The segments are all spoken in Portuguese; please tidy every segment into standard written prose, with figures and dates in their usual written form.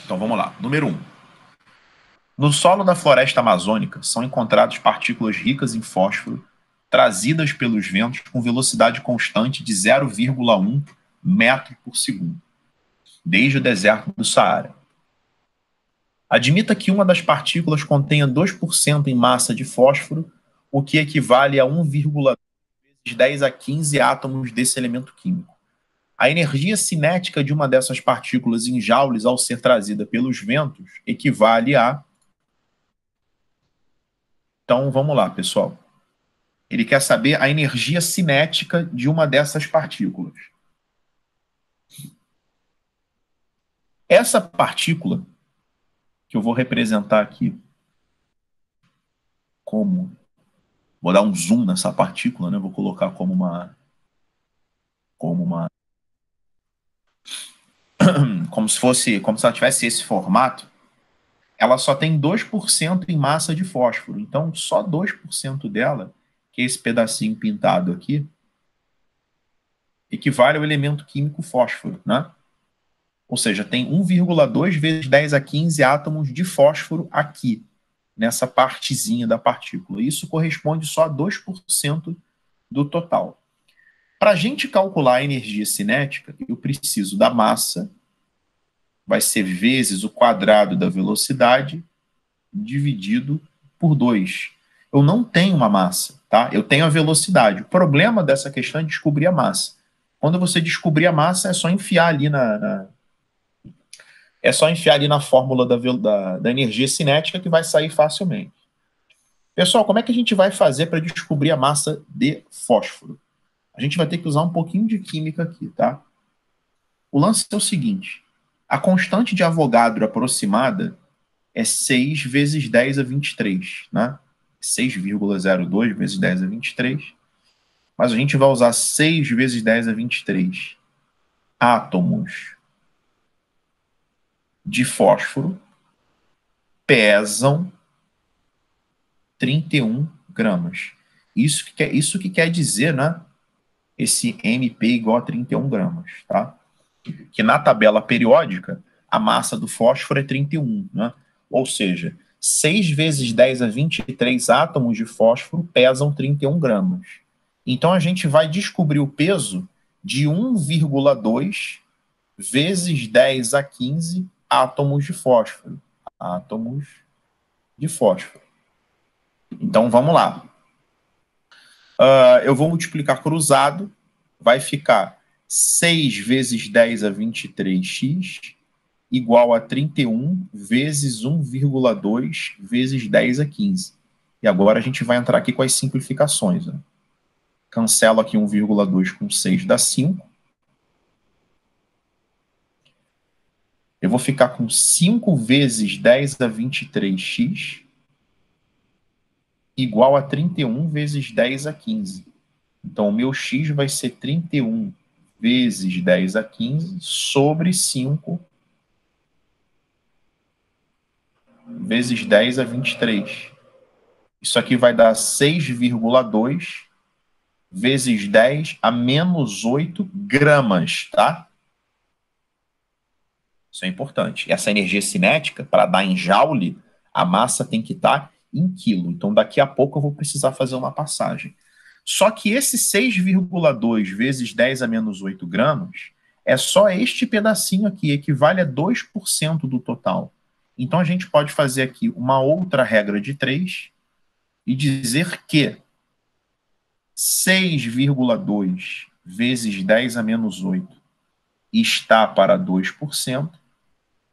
Então vamos lá. Número 1. No solo da floresta amazônica são encontradas partículas ricas em fósforo trazidas pelos ventos com velocidade constante de 0,1 metro por segundo, desde o deserto do Saara. Admita que uma das partículas contenha 2% em massa de fósforo, o que equivale a 1,2 vezes 10 a 15 átomos desse elemento químico. A energia cinética de uma dessas partículas em joules ao ser trazida pelos ventos equivale a... Então, vamos lá, pessoal. Ele quer saber a energia cinética de uma dessas partículas. Essa partícula, que eu vou representar aqui como... Vou dar um zoom nessa partícula, né? Vou colocar como se ela tivesse esse formato. Ela só tem 2% em massa de fósforo. Então, só 2% dela, que é esse pedacinho pintado aqui, equivale ao elemento químico fósforo, né? Ou seja, tem 1,2 vezes 10 a 15 átomos de fósforo aqui, nessa partezinha da partícula. Isso corresponde só a 2% do total. Para a gente calcular a energia cinética, eu preciso da massa, vai ser vezes o quadrado da velocidade, dividido por 2. Eu não tenho uma massa, tá? Eu tenho a velocidade. O problema dessa questão é descobrir a massa. Quando você descobrir a massa, é só enfiar ali na fórmula da energia cinética que vai sair facilmente. Pessoal, como é que a gente vai fazer para descobrir a massa de fósforo? A gente vai ter que usar um pouquinho de química aqui, tá? O lance é o seguinte: a constante de Avogadro aproximada é 6 vezes 10 a 23, né? 6,02 vezes 10 a 23. Mas a gente vai usar 6 vezes 10 a 23 átomos de fósforo pesam 31 gramas. Isso que quer dizer, né? Esse MP igual a 31 gramas, tá? Que na tabela periódica, a massa do fósforo é 31, né? Ou seja, 6 vezes 10 a 23 átomos de fósforo pesam 31 gramas. Então a gente vai descobrir o peso de 1,2 vezes 10 a 15 átomos de fósforo. Átomos de fósforo. Então vamos lá. Eu vou multiplicar cruzado, vai ficar 6 vezes 10 a 23x igual a 31 vezes 1,2 vezes 10 a 15. E agora a gente vai entrar aqui com as simplificações. Né? Cancelo aqui 1,2 com 6 dá 5. Eu vou ficar com 5 vezes 10 a 23x igual a 31 vezes 10 a 15. Então, o meu x vai ser 31 vezes 10 a 15 sobre 5 vezes 10 a 23. Isso aqui vai dar 6,2 vezes 10 a menos 8 gramas, tá? Isso é importante. Essa energia cinética, para dar em joule, a massa tem que estar em quilo. Então, daqui a pouco eu vou precisar fazer uma passagem. Só que esse 6,2 vezes 10 a menos 8 gramas é só este pedacinho aqui, equivale a 2% do total. Então, a gente pode fazer aqui uma outra regra de 3 e dizer que 6,2 vezes 10 a menos 8 está para 2%,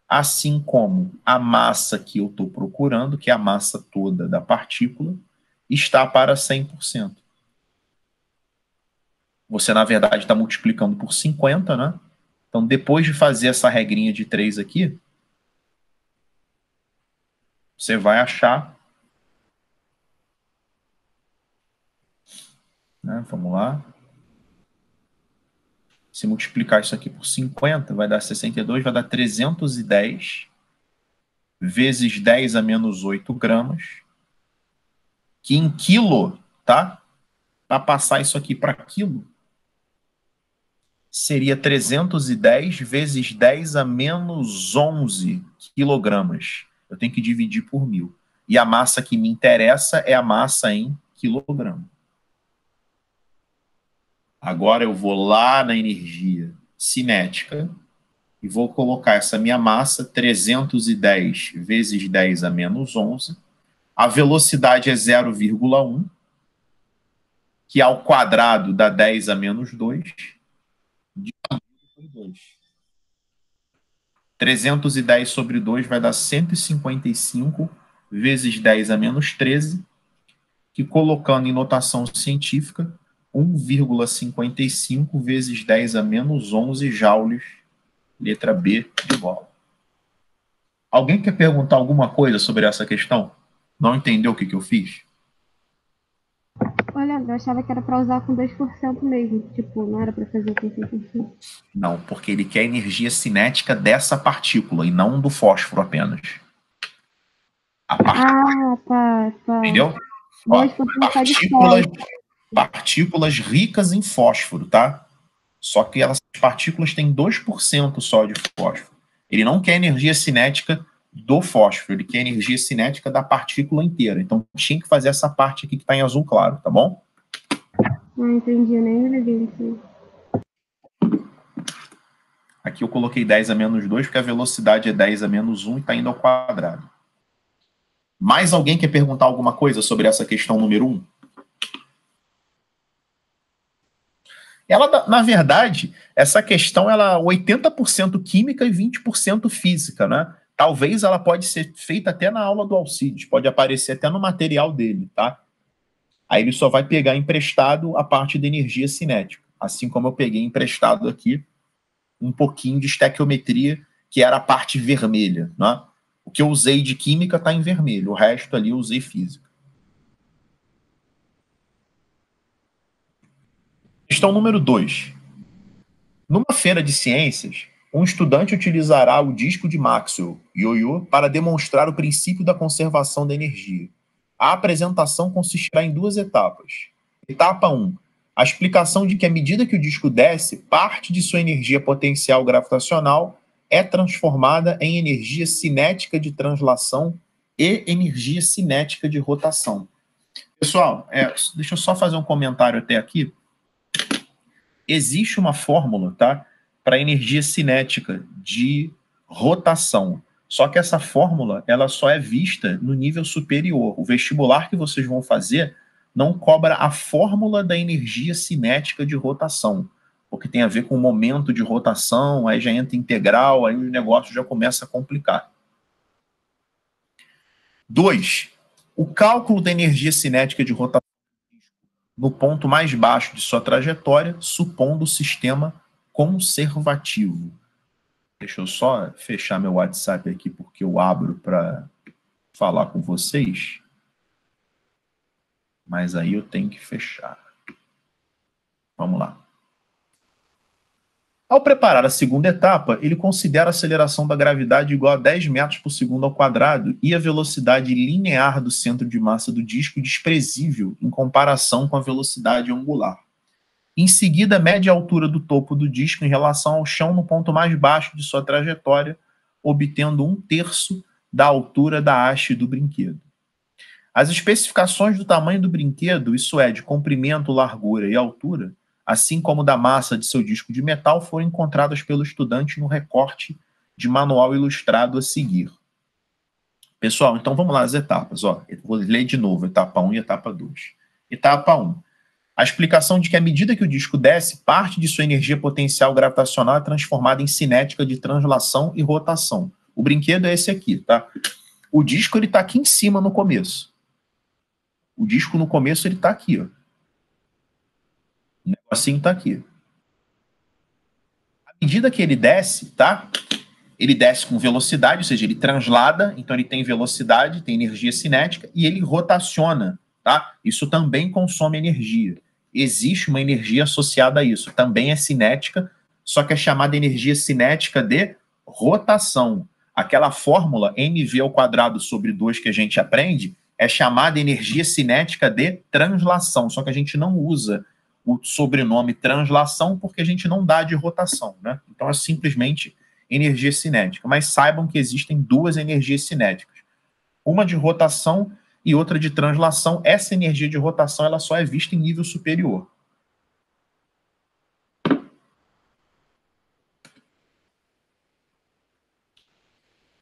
assim como a massa que eu estou procurando, que é a massa toda da partícula, está para 100%. Você, na verdade, está multiplicando por 50, né? Então, depois de fazer essa regrinha de 3 aqui, você vai achar... Né? Vamos lá. Se multiplicar isso aqui por 50, vai dar 62, vai dar 310 vezes 10 a menos 8 gramas, que em quilo, tá? Para passar isso aqui para quilo, seria 310 vezes 10 a menos 11 quilogramas. Eu tenho que dividir por 1000. E a massa que me interessa é a massa em quilograma. Agora eu vou lá na energia cinética e vou colocar essa minha massa, 310 vezes 10 a menos 11. A velocidade é 0,1, que ao quadrado dá 10 a menos 2. Dividido por 2. 310 sobre 2 vai dar 155 vezes 10 a menos 13, que colocando em notação científica, 1,55 vezes 10 a menos 11 joules, letra B de bola. Alguém quer perguntar alguma coisa sobre essa questão? Não entendeu o que eu fiz? Olha, eu achava que era para usar com 2% mesmo. Tipo, não era para fazer com 100%. Não, porque ele quer energia cinética dessa partícula e não do fósforo apenas. Ah, tá. Entendeu? Ó, 2% tá de fora. partículas ricas em fósforo, tá? Só que as partículas têm 2% só de fósforo. Ele não quer energia cinética do fósforo, ele quer energia cinética da partícula inteira. Então tinha que fazer essa parte aqui que está em azul claro, tá bom? Não entendi, nem me liguei isso. Aqui eu coloquei 10 a menos 2, porque a velocidade é 10 a menos 1 e está indo ao quadrado. Mais alguém quer perguntar alguma coisa sobre essa questão número 1? Ela, na verdade, essa questão ela é 80% química e 20% física, né? Talvez ela pode ser feita até na aula do Alcides, pode aparecer até no material dele, tá? Aí ele só vai pegar emprestado a parte da energia cinética, assim como eu peguei emprestado aqui um pouquinho de estequiometria, que era a parte vermelha, né? O que eu usei de química está em vermelho, o resto ali eu usei física. Questão número 2. Numa feira de ciências, um estudante utilizará o disco de Maxwell, ioiô, para demonstrar o princípio da conservação da energia. A apresentação consistirá em 2 etapas. Etapa 1. A explicação de que, à medida que o disco desce, parte de sua energia potencial gravitacional é transformada em energia cinética de translação e energia cinética de rotação. Pessoal, deixa eu só fazer um comentário até aqui. Existe uma fórmula, tá, para energia cinética de rotação. Só que essa fórmula, ela só é vista no nível superior. O vestibular que vocês vão fazer não cobra a fórmula da energia cinética de rotação, porque tem a ver com o momento de rotação, aí já entra integral, aí o negócio já começa a complicar. 2. O cálculo da energia cinética de rotação no ponto mais baixo de sua trajetória, supondo o sistema conservativo. Deixa eu só fechar meu WhatsApp aqui, porque eu abro para falar com vocês. Mas aí eu tenho que fechar. Vamos lá. Ao preparar a segunda etapa, ele considera a aceleração da gravidade igual a 10 metros por segundo ao quadrado e a velocidade linear do centro de massa do disco desprezível em comparação com a velocidade angular. Em seguida, mede a altura do topo do disco em relação ao chão no ponto mais baixo de sua trajetória, obtendo 1/3 da altura da haste do brinquedo. As especificações do tamanho do brinquedo, isso é, de comprimento, largura e altura, assim como da massa de seu disco de metal, foram encontradas pelo estudante no recorte de manual ilustrado a seguir. Pessoal, então vamos lá as etapas. Ó, eu vou ler de novo, etapa 1 e etapa 2. Etapa 1. A explicação de que, à medida que o disco desce, parte de sua energia potencial gravitacional é transformada em cinética de translação e rotação. O brinquedo é esse aqui, tá? O disco está aqui em cima no começo. O disco no começo ele está aqui, ó. O negocinho está aqui. À medida que ele desce, tá? Ele desce com velocidade, ou seja, ele translada, então ele tem velocidade, tem energia cinética, e ele rotaciona, tá? Isso também consome energia. Existe uma energia associada a isso, também é cinética, só que é chamada energia cinética de rotação. Aquela fórmula mv² sobre 2 que a gente aprende é chamada energia cinética de translação, só que a gente não usa o sobrenome translação porque a gente não dá de rotação, né? Então é simplesmente energia cinética. Mas saibam que existem duas energias cinéticas. Uma de rotação e outra de translação. Essa energia de rotação ela só é vista em nível superior.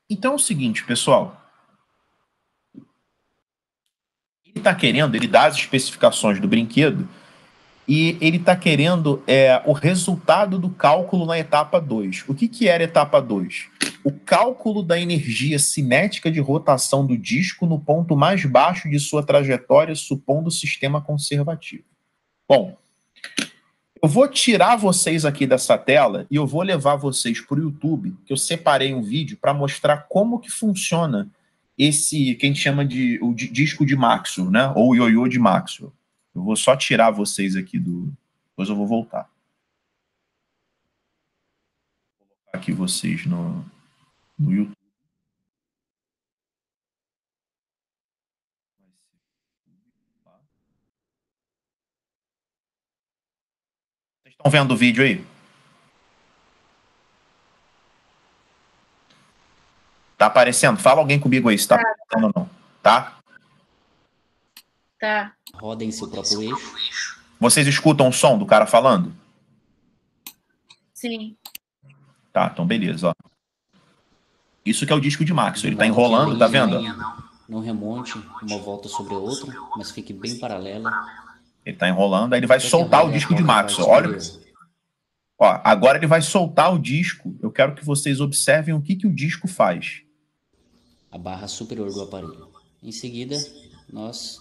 Então é o seguinte, pessoal. Ele está querendo, ele dá as especificações do brinquedo e ele está querendo o resultado do cálculo na etapa 2. O que era a etapa 2? O cálculo da energia cinética de rotação do disco no ponto mais baixo de sua trajetória, supondo o sistema conservativo. Bom, eu vou tirar vocês aqui dessa tela e eu vou levar vocês para o YouTube, que eu separei um vídeo para mostrar como que funciona esse, que a gente chama de o disco de Maxwell, né? Ou o ioiô de Maxwell. Eu vou só tirar vocês aqui do... Depois eu vou voltar. Vou colocar aqui vocês no YouTube. Vocês estão vendo o vídeo aí? Tá aparecendo? Fala alguém comigo aí se tá aparecendo ou não. Tá? Tá. Roda em seu próprio eixo. Vocês escutam o som do cara falando? Sim. Tá, então beleza, ó. Isso que é o disco de Maxwell. Ele tá enrolando, tá vendo? Não remonte uma volta sobre a outra, mas fique bem paralela. Ele tá enrolando, aí ele vai soltar o disco de Maxwell. Olha. Ó, agora ele vai soltar o disco. Eu quero que vocês observem o que o disco faz. A barra superior do aparelho. Em seguida, nós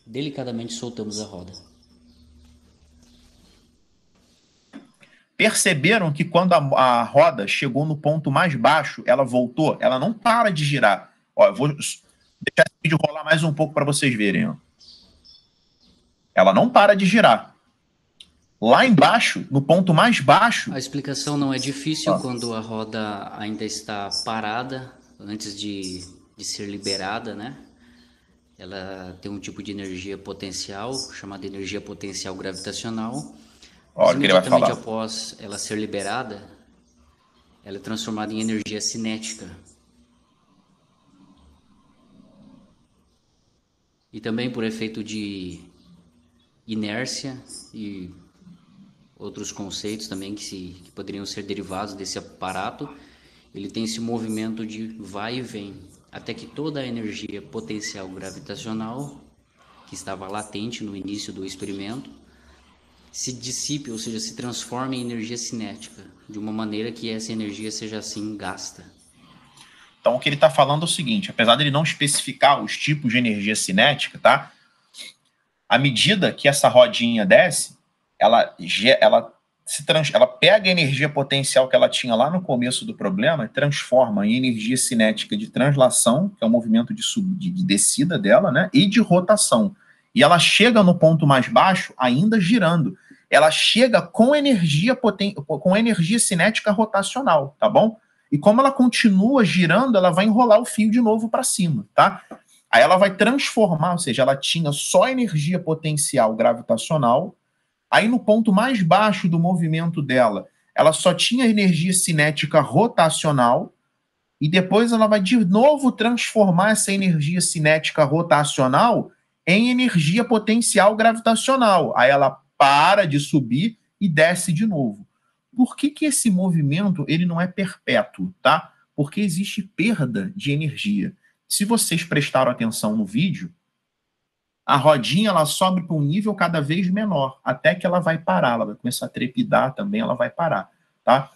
delicadamente soltamos a roda. Perceberam que quando a roda chegou no ponto mais baixo, ela voltou, ela não para de girar. Ó, eu vou deixar esse vídeo rolar mais um pouco para vocês verem. Ó. Ela não para de girar. Lá embaixo, no ponto mais baixo... A explicação não é difícil quando a roda ainda está parada, antes de ser liberada, né? Ela tem um tipo de energia potencial, chamada energia potencial gravitacional. Olha o que ele vai falar. Após ela ser liberada, ela é transformada em energia cinética. E também por efeito de inércia e outros conceitos também que poderiam ser derivados desse aparato, ele tem esse movimento de vai e vem, até que toda a energia potencial gravitacional, que estava latente no início do experimento, se dissipe, ou seja, se transforme em energia cinética, de uma maneira que essa energia seja assim gasta. Então o que ele está falando é o seguinte, apesar de ele não especificar os tipos de energia cinética, tá? À medida que essa rodinha desce, ela pega a energia potencial que ela tinha lá no começo do problema e transforma em energia cinética de translação, que é o movimento de descida dela, né? E de rotação. E ela chega no ponto mais baixo ainda girando. Ela chega com energia cinética rotacional, tá bom? E como ela continua girando, ela vai enrolar o fio de novo para cima, tá? Aí ela vai transformar, ou seja, ela tinha só energia potencial gravitacional, aí no ponto mais baixo do movimento dela, ela só tinha energia cinética rotacional, e depois ela vai de novo transformar essa energia cinética rotacional em energia potencial gravitacional. Aí ela para de subir e desce de novo. Por que esse movimento ele não é perpétuo, tá? Porque existe perda de energia. Se vocês prestaram atenção no vídeo, a rodinha ela sobe para um nível cada vez menor, até que ela vai parar, ela vai começar a trepidar também, ela vai parar, tá?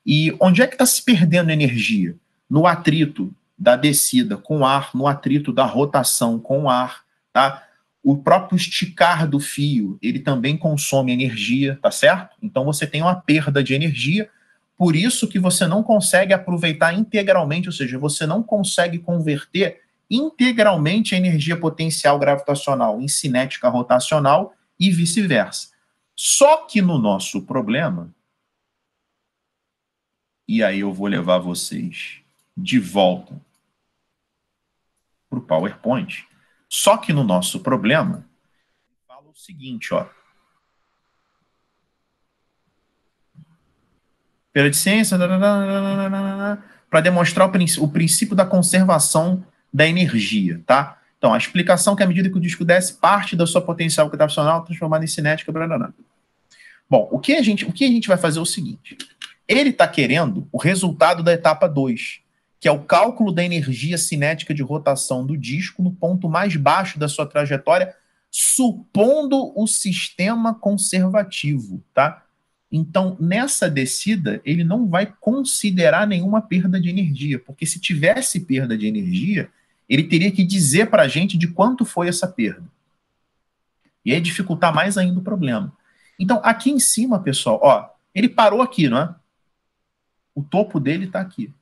E onde é que está se perdendo energia? No atrito da descida com o ar, no atrito da rotação com o ar, tá? O próprio esticar do fio, ele também consome energia, tá certo? Então você tem uma perda de energia, por isso que você não consegue aproveitar integralmente, ou seja, você não consegue converter integralmente a energia potencial gravitacional em cinética rotacional e vice-versa. Só que no nosso problema, e aí eu vou levar vocês de volta para o PowerPoint, só que no nosso problema, fala o seguinte, ó. Feira de Ciência, para demonstrar o princípio da conservação da energia, tá? Então, a explicação que à medida que o disco desce, parte da sua potencial gravitacional transformada em cinética, Bom, o que a gente vai fazer é o seguinte. Ele está querendo o resultado da etapa 2, que é o cálculo da energia cinética de rotação do disco no ponto mais baixo da sua trajetória, supondo o sistema conservativo, tá? Então, nessa descida, ele não vai considerar nenhuma perda de energia, porque se tivesse perda de energia, ele teria que dizer para a gente de quanto foi essa perda. E aí dificultar mais ainda o problema. Então, aqui em cima, pessoal, ó, ele parou aqui, não é? O topo dele está aqui.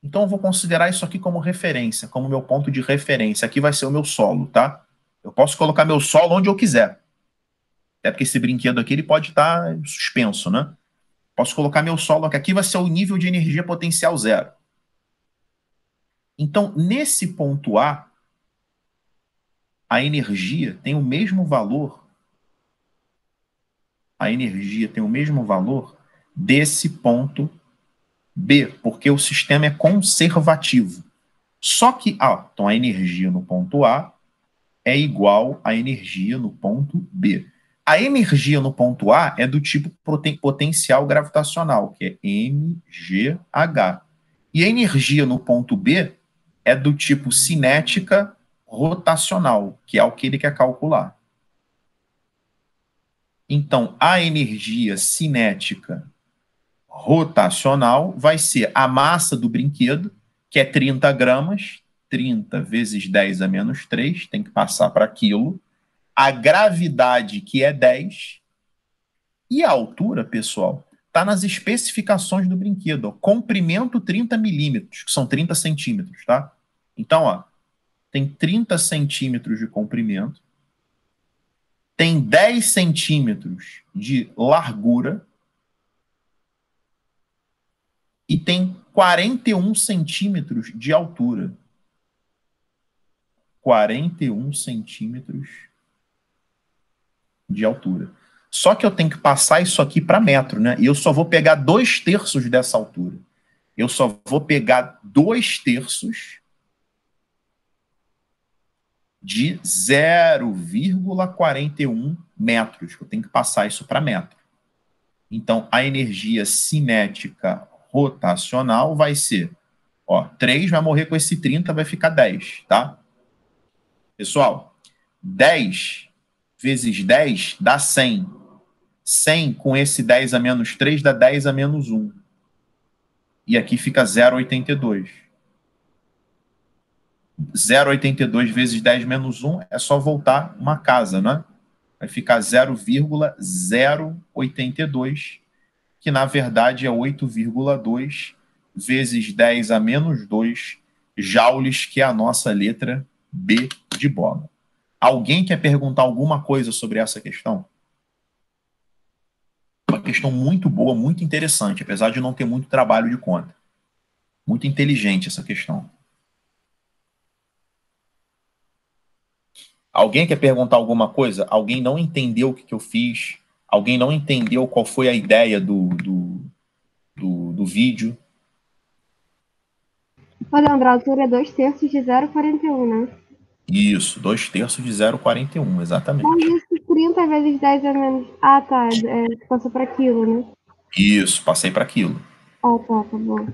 Então, eu vou considerar isso aqui como referência, como meu ponto de referência. Aqui vai ser o meu solo, tá? Eu posso colocar meu solo onde eu quiser. Até porque esse brinquedo aqui ele pode estar suspenso, né? Posso colocar meu solo aqui. Aqui vai ser o nível de energia potencial zero. Então, nesse ponto A, a energia tem o mesmo valor. A energia tem o mesmo valor desse ponto B, porque o sistema é conservativo. Só que, então a energia no ponto A é igual à energia no ponto B. A energia no ponto A é do tipo potencial gravitacional, que é mgh. E a energia no ponto B é do tipo cinética rotacional, que é o que ele quer calcular. Então, a energia cinética rotacional vai ser a massa do brinquedo, que é 30 gramas, 30 vezes 10 a menos 3, tem que passar para quilo. A gravidade, que é 10. E a altura, pessoal, está nas especificações do brinquedo. Ó, comprimento 30 milímetros, que são 30 centímetros, tá? Então, ó, tem 30 centímetros de comprimento, tem 10 centímetros de largura e tem 41 centímetros de altura. 41 centímetros de altura. Só que eu tenho que passar isso aqui para metro, né? E eu só vou pegar 2/3 dessa altura. Eu só vou pegar 2/3 de 0,41 metros. Eu tenho que passar isso para metro. Então, a energia cinética rotacional vai ser, 3 vai morrer com esse 30, vai ficar 10, tá? Pessoal, 10 vezes 10 dá 100. 100 com esse 10 a menos 3 dá 10 a menos 1. E aqui fica 0,82. 0,82 vezes 10 menos 1 é só voltar uma casa, né? Vai ficar 0,082, que na verdade é 8,2 vezes 10 a menos 2 joules, que é a nossa letra B de bola. Alguém quer perguntar alguma coisa sobre essa questão? Uma questão muito boa, muito interessante, apesar de não ter muito trabalho de conta. Muito inteligente essa questão. Alguém quer perguntar alguma coisa? Alguém não entendeu o que eu fiz? Alguém não entendeu qual foi a ideia do vídeo? Ô, Leandro, a altura é 2/3 de 0,41, né? Isso, 2/3 de 0,41, exatamente. Mas isso 30 vezes 10 a menos... Ah, tá. Passou para quilo, né? Isso, passei para quilo. Ah, tá bom.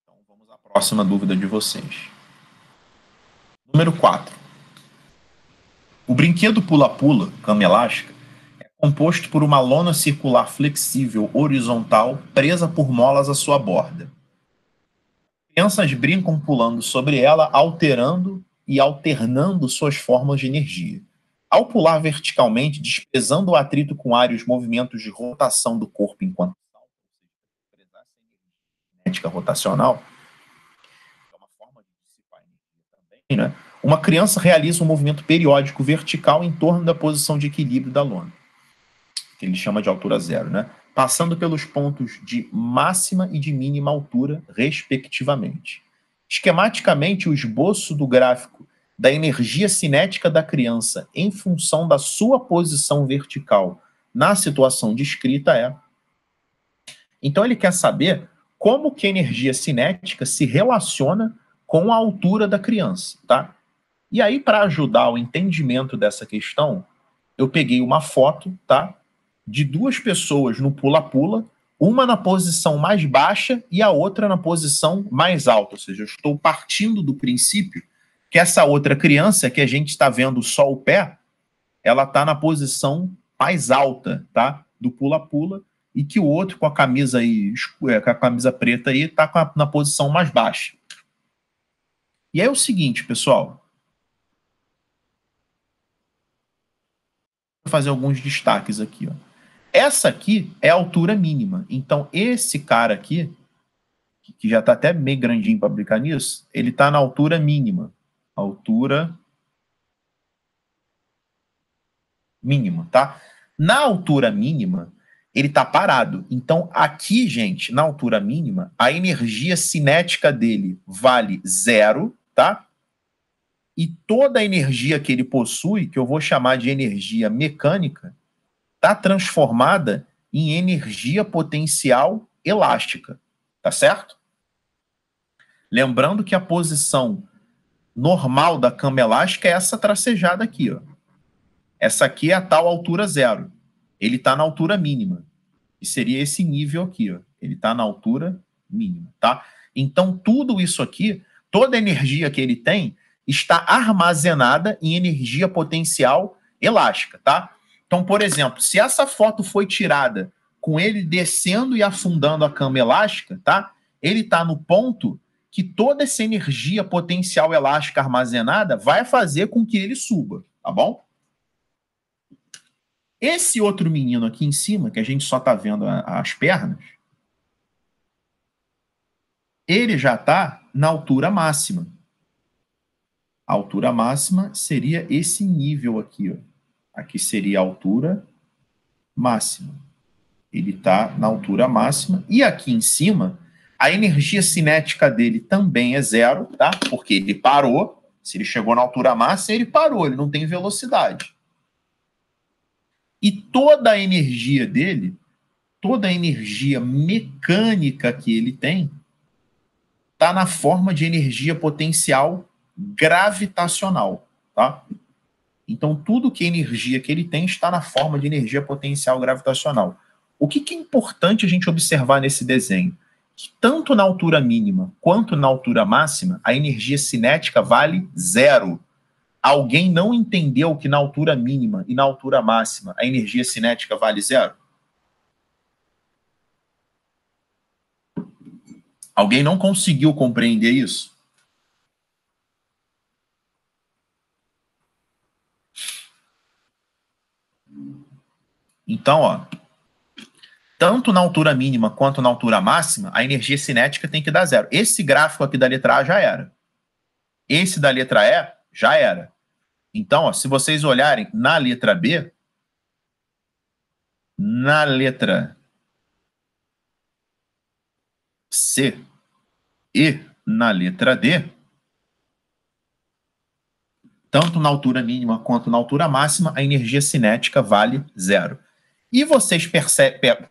Então, vamos à próxima dúvida de vocês. Número 4. O brinquedo pula-pula, cama elástica, é composto por uma lona circular flexível horizontal presa por molas à sua borda. Crianças brincam pulando sobre ela, alterando e alternando suas formas de energia. Ao pular verticalmente, desprezando o atrito com ar e os movimentos de rotação do corpo enquanto salta, cinética rotacional, é uma forma de dissipar energia também, né? Uma criança realiza um movimento periódico vertical em torno da posição de equilíbrio da lona, que ele chama de altura zero, né? Passando pelos pontos de máxima e de mínima altura, respectivamente. Esquematicamente, o esboço do gráfico da energia cinética da criança em função da sua posição vertical na situação descrita é... Então, ele quer saber como que a energia cinética se relaciona com a altura da criança, tá? E aí, para ajudar o entendimento dessa questão, eu peguei uma foto, tá? De duas pessoas no pula-pula, uma na posição mais baixa e a outra na posição mais alta. Ou seja, eu estou partindo do princípio que essa outra criança, que a gente está vendo só o pé, ela está na posição mais alta, tá? Do pula-pula, e que o outro com a camisa aí, com a camisa preta aí, está na posição mais baixa. E aí é o seguinte, pessoal. Vou fazer alguns destaques aqui, ó. Essa aqui é a altura mínima. Então, esse cara aqui, que já está até bem grandinho para brincar nisso, ele está na altura mínima. Altura mínima, tá? Na altura mínima, ele está parado. Então, aqui, gente, na altura mínima, a energia cinética dele vale 0, tá? E toda a energia que ele possui, que eu vou chamar de energia mecânica, está transformada em energia potencial elástica, tá certo? Lembrando que a posição normal da cama elástica é essa tracejada aqui, ó. Essa aqui é a tal altura 0. Ele está na altura mínima. E seria esse nível aqui, ó. Ele está na altura mínima, tá? Então, tudo isso aqui, toda a energia que ele tem, está armazenada em energia potencial elástica, tá? Então, por exemplo, se essa foto foi tirada com ele descendo e afundando a cama elástica, tá? Ele está no ponto que toda essa energia potencial elástica armazenada vai fazer com que ele suba, tá bom? Esse outro menino aqui em cima, que a gente só está vendo as pernas, ele já está na altura máxima. A altura máxima seria esse nível aqui, ó. Aqui seria a altura máxima. Ele está na altura máxima. E aqui em cima, a energia cinética dele também é 0, tá? Porque ele parou. Se ele chegou na altura máxima, ele parou. Ele não tem velocidade. E toda a energia dele, toda a energia mecânica que ele tem, está na forma de energia potencial gravitacional, tá? Então, tudo que é energia que ele tem está na forma de energia potencial gravitacional. O que é importante a gente observar nesse desenho? Que tanto na altura mínima quanto na altura máxima, a energia cinética vale 0. Alguém não entendeu que na altura mínima e na altura máxima a energia cinética vale 0? Alguém não conseguiu compreender isso? Então, ó, tanto na altura mínima quanto na altura máxima, a energia cinética tem que dar 0. Esse gráfico aqui da letra A já era. Esse da letra E já era. Então, ó, se vocês olharem na letra B, na letra C e na letra D, tanto na altura mínima quanto na altura máxima, a energia cinética vale 0. E vocês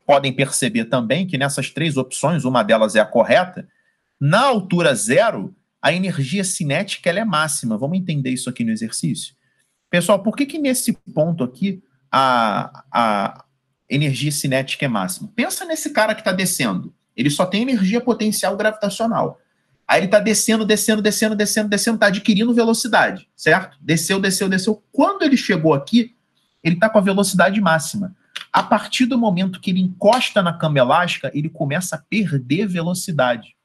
podem perceber também que nessas três opções, uma delas é a correta, na altura 0, a energia cinética ela é máxima. Vamos entender isso aqui no exercício? Pessoal, por que nesse ponto aqui a energia cinética é máxima? Pensa nesse cara que está descendo. Ele só tem energia potencial gravitacional. Aí ele está descendo, está adquirindo velocidade, certo? Desceu. Quando ele chegou aqui, ele está com a velocidade máxima. A partir do momento que ele encosta na cama elástica, ele começa a perder velocidade.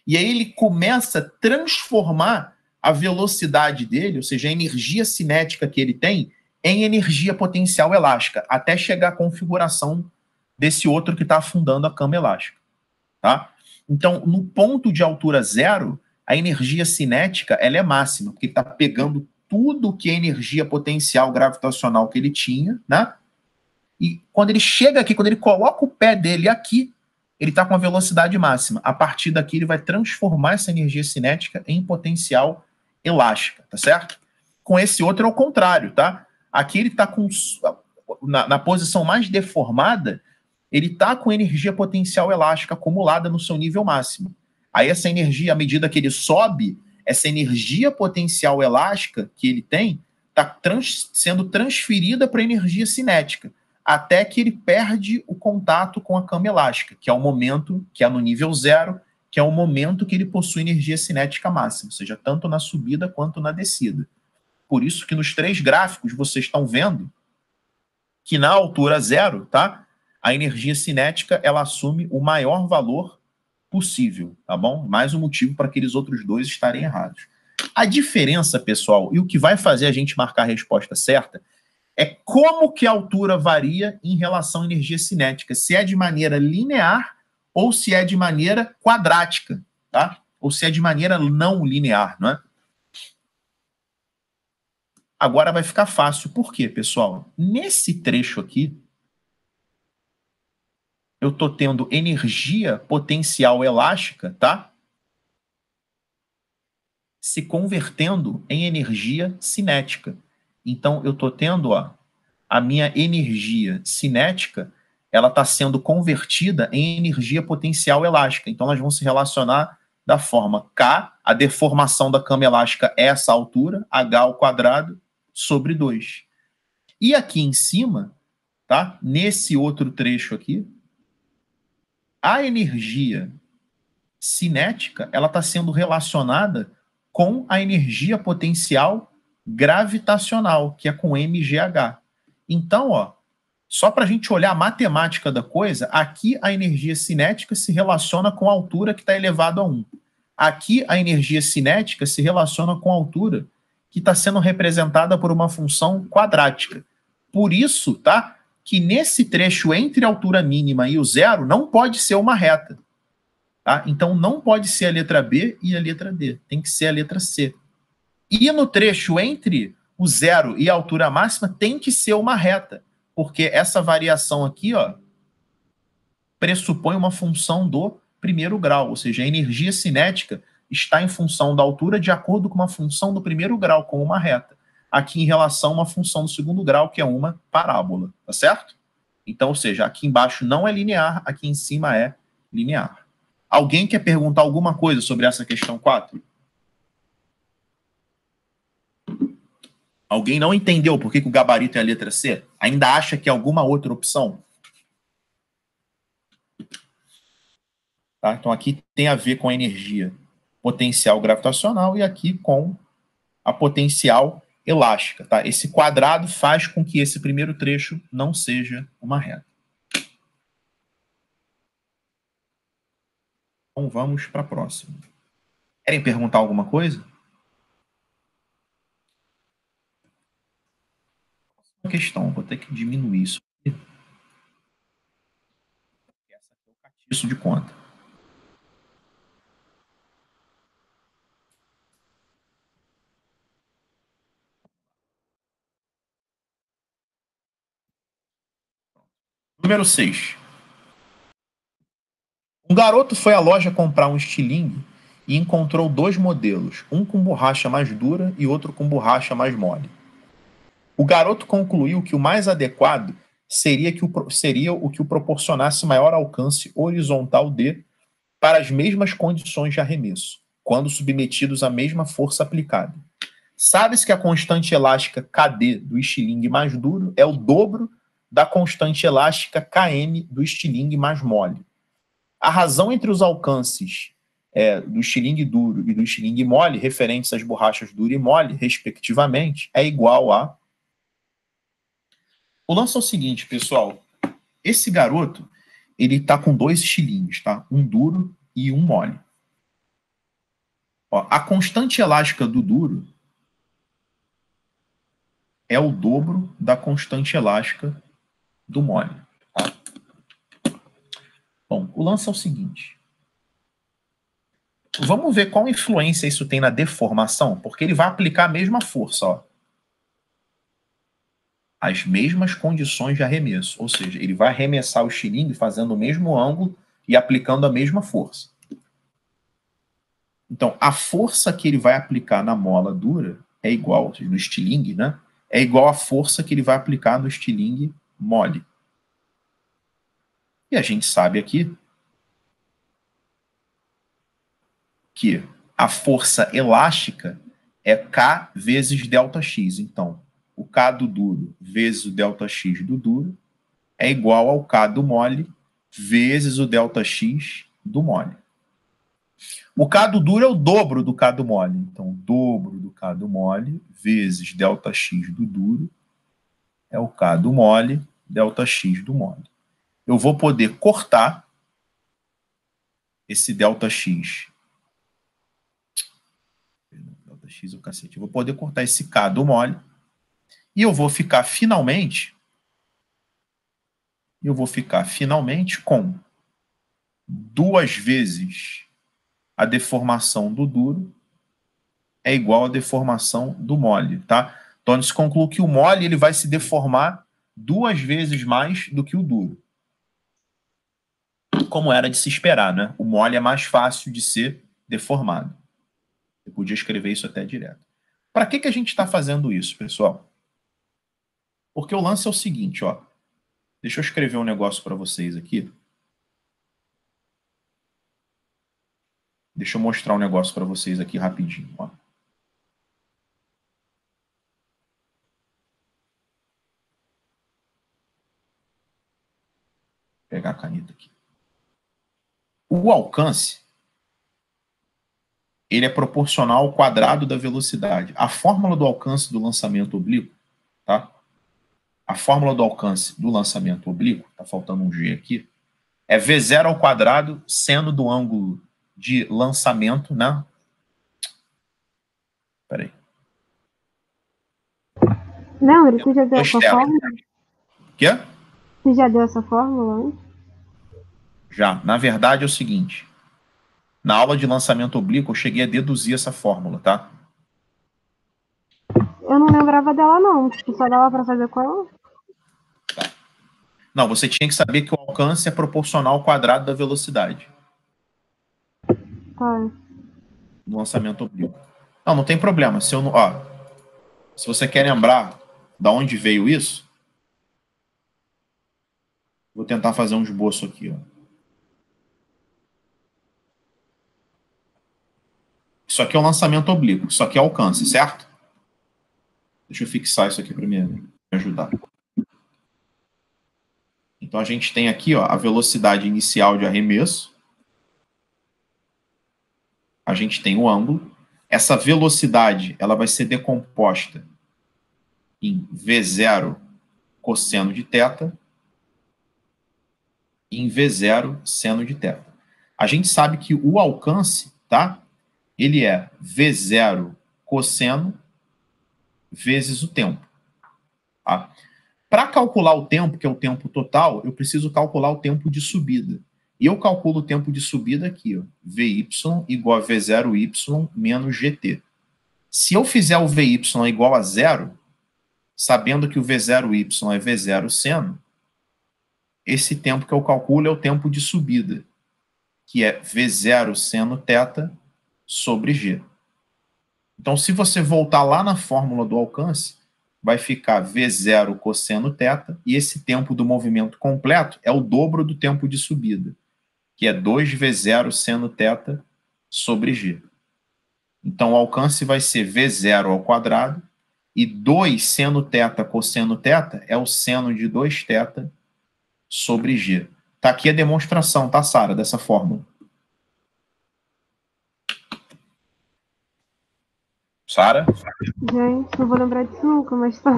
E aí ele começa a transformar a velocidade dele, ou seja, a energia cinética que ele tem, em energia potencial elástica, até chegar à configuração desse outro que está afundando a cama elástica. Tá? Então, no ponto de altura 0, a energia cinética ela é máxima, porque ele está pegando tudo que é energia potencial gravitacional que ele tinha, né? E quando ele chega aqui, quando ele coloca o pé dele aqui, ele está com a velocidade máxima. A partir daqui, ele vai transformar essa energia cinética em potencial elástica, tá certo? Com esse outro é o contrário, tá? Aqui ele está com... Na posição mais deformada, ele está com energia potencial elástica acumulada no seu nível máximo. Aí essa energia, à medida que ele sobe, essa energia potencial elástica que ele tem está sendo transferida para a energia cinética, até que ele perde o contato com a cama elástica, que é o momento, que é no nível zero, que é o momento que ele possui energia cinética máxima, ou seja, tanto na subida quanto na descida. Por isso que nos 3 gráficos vocês estão vendo que na altura zero, tá? A energia cinética, ela assume o maior valor possível, tá bom? Mais um motivo para aqueles outros 2 estarem errados. A diferença, pessoal, e o que vai fazer a gente marcar a resposta certa, é como que a altura varia em relação à energia cinética, se é de maneira linear ou se é de maneira quadrática, tá? Ou se é de maneira não linear, não é? Agora vai ficar fácil. Por quê, pessoal? Nesse trecho aqui, eu estou tendo energia potencial elástica, tá? Se convertendo em energia cinética. Então, eu estou tendo, ó, a minha energia cinética, ela está sendo convertida em energia potencial elástica. Então, elas vão se relacionar da forma K, a deformação da cama elástica é essa altura, H ao quadrado, sobre 2. E aqui em cima, tá? Nesse outro trecho aqui, a energia cinética, ela está sendo relacionada com a energia potencial gravitacional, que é com mgh. Então, ó, só para a gente olhar a matemática da coisa, aqui a energia cinética se relaciona com a altura que está elevado a 1. Aqui a energia cinética se relaciona com a altura que está sendo representada por uma função quadrática. Por isso, tá, que nesse trecho entre a altura mínima e o zero não pode ser uma reta. Tá? Então não pode ser a letra B e a letra D, tem que ser a letra C. E no trecho entre o zero e a altura máxima tem que ser uma reta, porque essa variação aqui, ó, pressupõe uma função do primeiro grau, ou seja, a energia cinética está em função da altura de acordo com uma função do primeiro grau, como uma reta. Aqui em relação a uma função do segundo grau, que é uma parábola, tá certo? Então, ou seja, aqui embaixo não é linear, aqui em cima é linear. Alguém quer perguntar alguma coisa sobre essa questão 4? Alguém não entendeu por que o gabarito é a letra C? Ainda acha que é alguma outra opção? Tá? Então aqui tem a ver com a energia potencial gravitacional e aqui com a potencial elástica. Tá? Esse quadrado faz com que esse primeiro trecho não seja uma reta. Então vamos para a próxima. Querem perguntar alguma coisa? Uma questão, vou ter que diminuir isso aqui. Essa aqui é o catiço de conta. Número 6. Um garoto foi à loja comprar um estilingue e encontrou 2 modelos, um com borracha mais dura e outro com borracha mais mole. O garoto concluiu que o mais adequado seria o que o proporcionasse maior alcance horizontal D para as mesmas condições de arremesso, quando submetidos à mesma força aplicada. Sabe-se que a constante elástica Kd do estilingue mais duro é o dobro da constante elástica Km do estilingue mais mole. A razão entre os alcances do estilingue duro e do estilingue mole, referentes às borrachas dura e mole, respectivamente, é igual a... O lance é o seguinte, pessoal. Esse garoto, ele está com 2 estilingues, tá? Um duro e um mole. Ó, a constante elástica do duro é o dobro da constante elástica do mole. Tá? Bom, o lance é o seguinte. Vamos ver qual influência isso tem na deformação, porque ele vai aplicar a mesma força, ó. As mesmas condições de arremesso, ou seja, ele vai arremessar o estilingue fazendo o mesmo ângulo e aplicando a mesma força. Então, a força que ele vai aplicar na mola dura é igual, no estilingue, né? É igual à força que ele vai aplicar no estilingue mole. E a gente sabe aqui que a força elástica é K vezes ΔX. Então, o K do duro vezes o ΔX do duro é igual ao K do mole vezes o ΔX do mole. O K do duro é o dobro do K do mole. Então, o dobro do K do mole vezes ΔX do duro é o K do mole, ΔX do mole. Eu vou poder cortar esse ΔX. ΔX é o cacete. Eu vou poder cortar esse K do mole e eu vou ficar finalmente com 2 vezes a deformação do duro é igual à deformação do mole, tá? Então, a gente conclui que o mole ele vai se deformar 2 vezes mais do que o duro. Como era de se esperar, né? O mole é mais fácil de ser deformado. Eu podia escrever isso até direto. Para que a gente está fazendo isso, pessoal? Porque o lance é o seguinte, ó. Deixa eu escrever um negócio para vocês aqui. Deixa eu mostrar um negócio para vocês aqui rapidinho, ó. Vou pegar a caneta aqui. O alcance ele é proporcional ao quadrado da velocidade. A fórmula do alcance do lançamento oblíquo, tá? A fórmula do alcance do lançamento oblíquo, tá faltando um G aqui, é V0 ao quadrado seno do ângulo de lançamento, né? Peraí. Não, você já deu essa fórmula? Quê? Você já deu essa fórmula antes? Já. Na verdade é o seguinte. Na aula de lançamento oblíquo eu cheguei a deduzir essa fórmula, tá? Eu não lembrava dela, não. Tipo, só dava para fazer com ela? Tá. Não, você tinha que saber que o alcance é proporcional ao quadrado da velocidade. Tá. No lançamento oblíquo. Não tem problema. Se você quer lembrar de onde veio isso, vou tentar fazer um esboço aqui, ó. Isso aqui é o lançamento oblíquo, isso aqui é alcance, certo? Deixa eu fixar isso aqui primeiro, me ajudar. Então a gente tem aqui, ó, a velocidade inicial de arremesso. A gente tem o ângulo. Essa velocidade, ela vai ser decomposta em V0 cosseno de θ e em V0 seno de θ. A gente sabe que o alcance, tá? Ele é V0 cosseno vezes o tempo. Tá? Para calcular o tempo, que é o tempo total, eu preciso calcular o tempo de subida. E eu calculo o tempo de subida aqui, ó, Vy igual a V0y menos GT. Se eu fizer o Vy igual a 0, sabendo que o V0y é V0 seno, esse tempo que eu calculo é o tempo de subida, que é V0 seno θ sobre G. Então, se você voltar lá na fórmula do alcance, vai ficar V0 cosseno θ, e esse tempo do movimento completo é o dobro do tempo de subida, que é 2V0 seno θ sobre G. Então, o alcance vai ser V0 ao quadrado, e 2 seno θ cosseno θ é o seno de 2θ sobre G. Está aqui a demonstração, tá, Sara, dessa fórmula. Sara? Gente, não vou lembrar disso nunca, mas tá.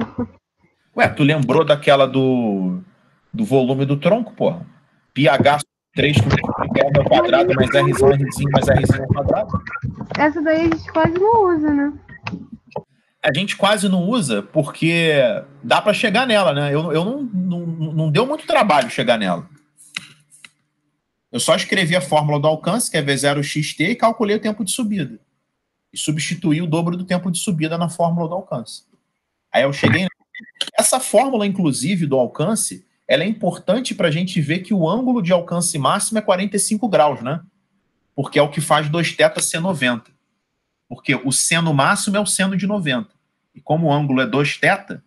Ué, tu lembrou daquela do volume do tronco, porra? pH 3 ao quadrado, mais R mais R ao quadrado. Essa daí a gente quase não usa, né? A gente quase não usa porque dá para chegar nela, né? Eu não deu muito trabalho chegar nela. Eu só escrevi a fórmula do alcance, que é V0xt, e calculei o tempo de subida. E substituí o dobro do tempo de subida na fórmula do alcance. Aí eu cheguei... Essa fórmula, inclusive, do alcance, ela é importante para a gente ver que o ângulo de alcance máximo é 45 graus, né? Porque é o que faz 2θ ser 90. Porque o seno máximo é o seno de 90. E como o ângulo é 2θ,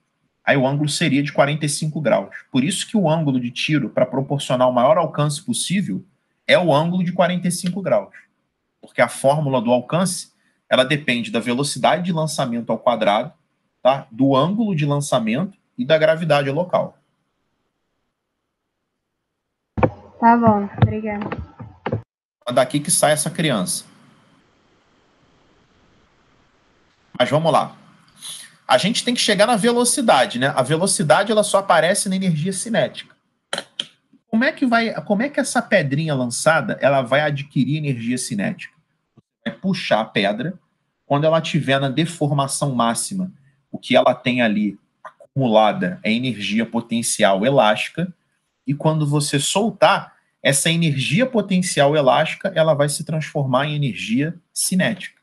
aí o ângulo seria de 45 graus. Por isso que o ângulo de tiro, para proporcionar o maior alcance possível, é o ângulo de 45 graus. Porque a fórmula do alcance, ela depende da velocidade de lançamento ao quadrado, tá? Do ângulo de lançamento e da gravidade local. Tá bom, obrigada. É daqui que sai essa criança. Mas vamos lá. A gente tem que chegar na velocidade, né? A velocidade ela só aparece na energia cinética. Como é que essa pedrinha lançada ela vai adquirir energia cinética? Vai puxar a pedra quando ela estiver na deformação máxima. O que ela tem ali acumulada é energia potencial elástica, e quando você soltar, essa energia potencial elástica ela vai se transformar em energia cinética.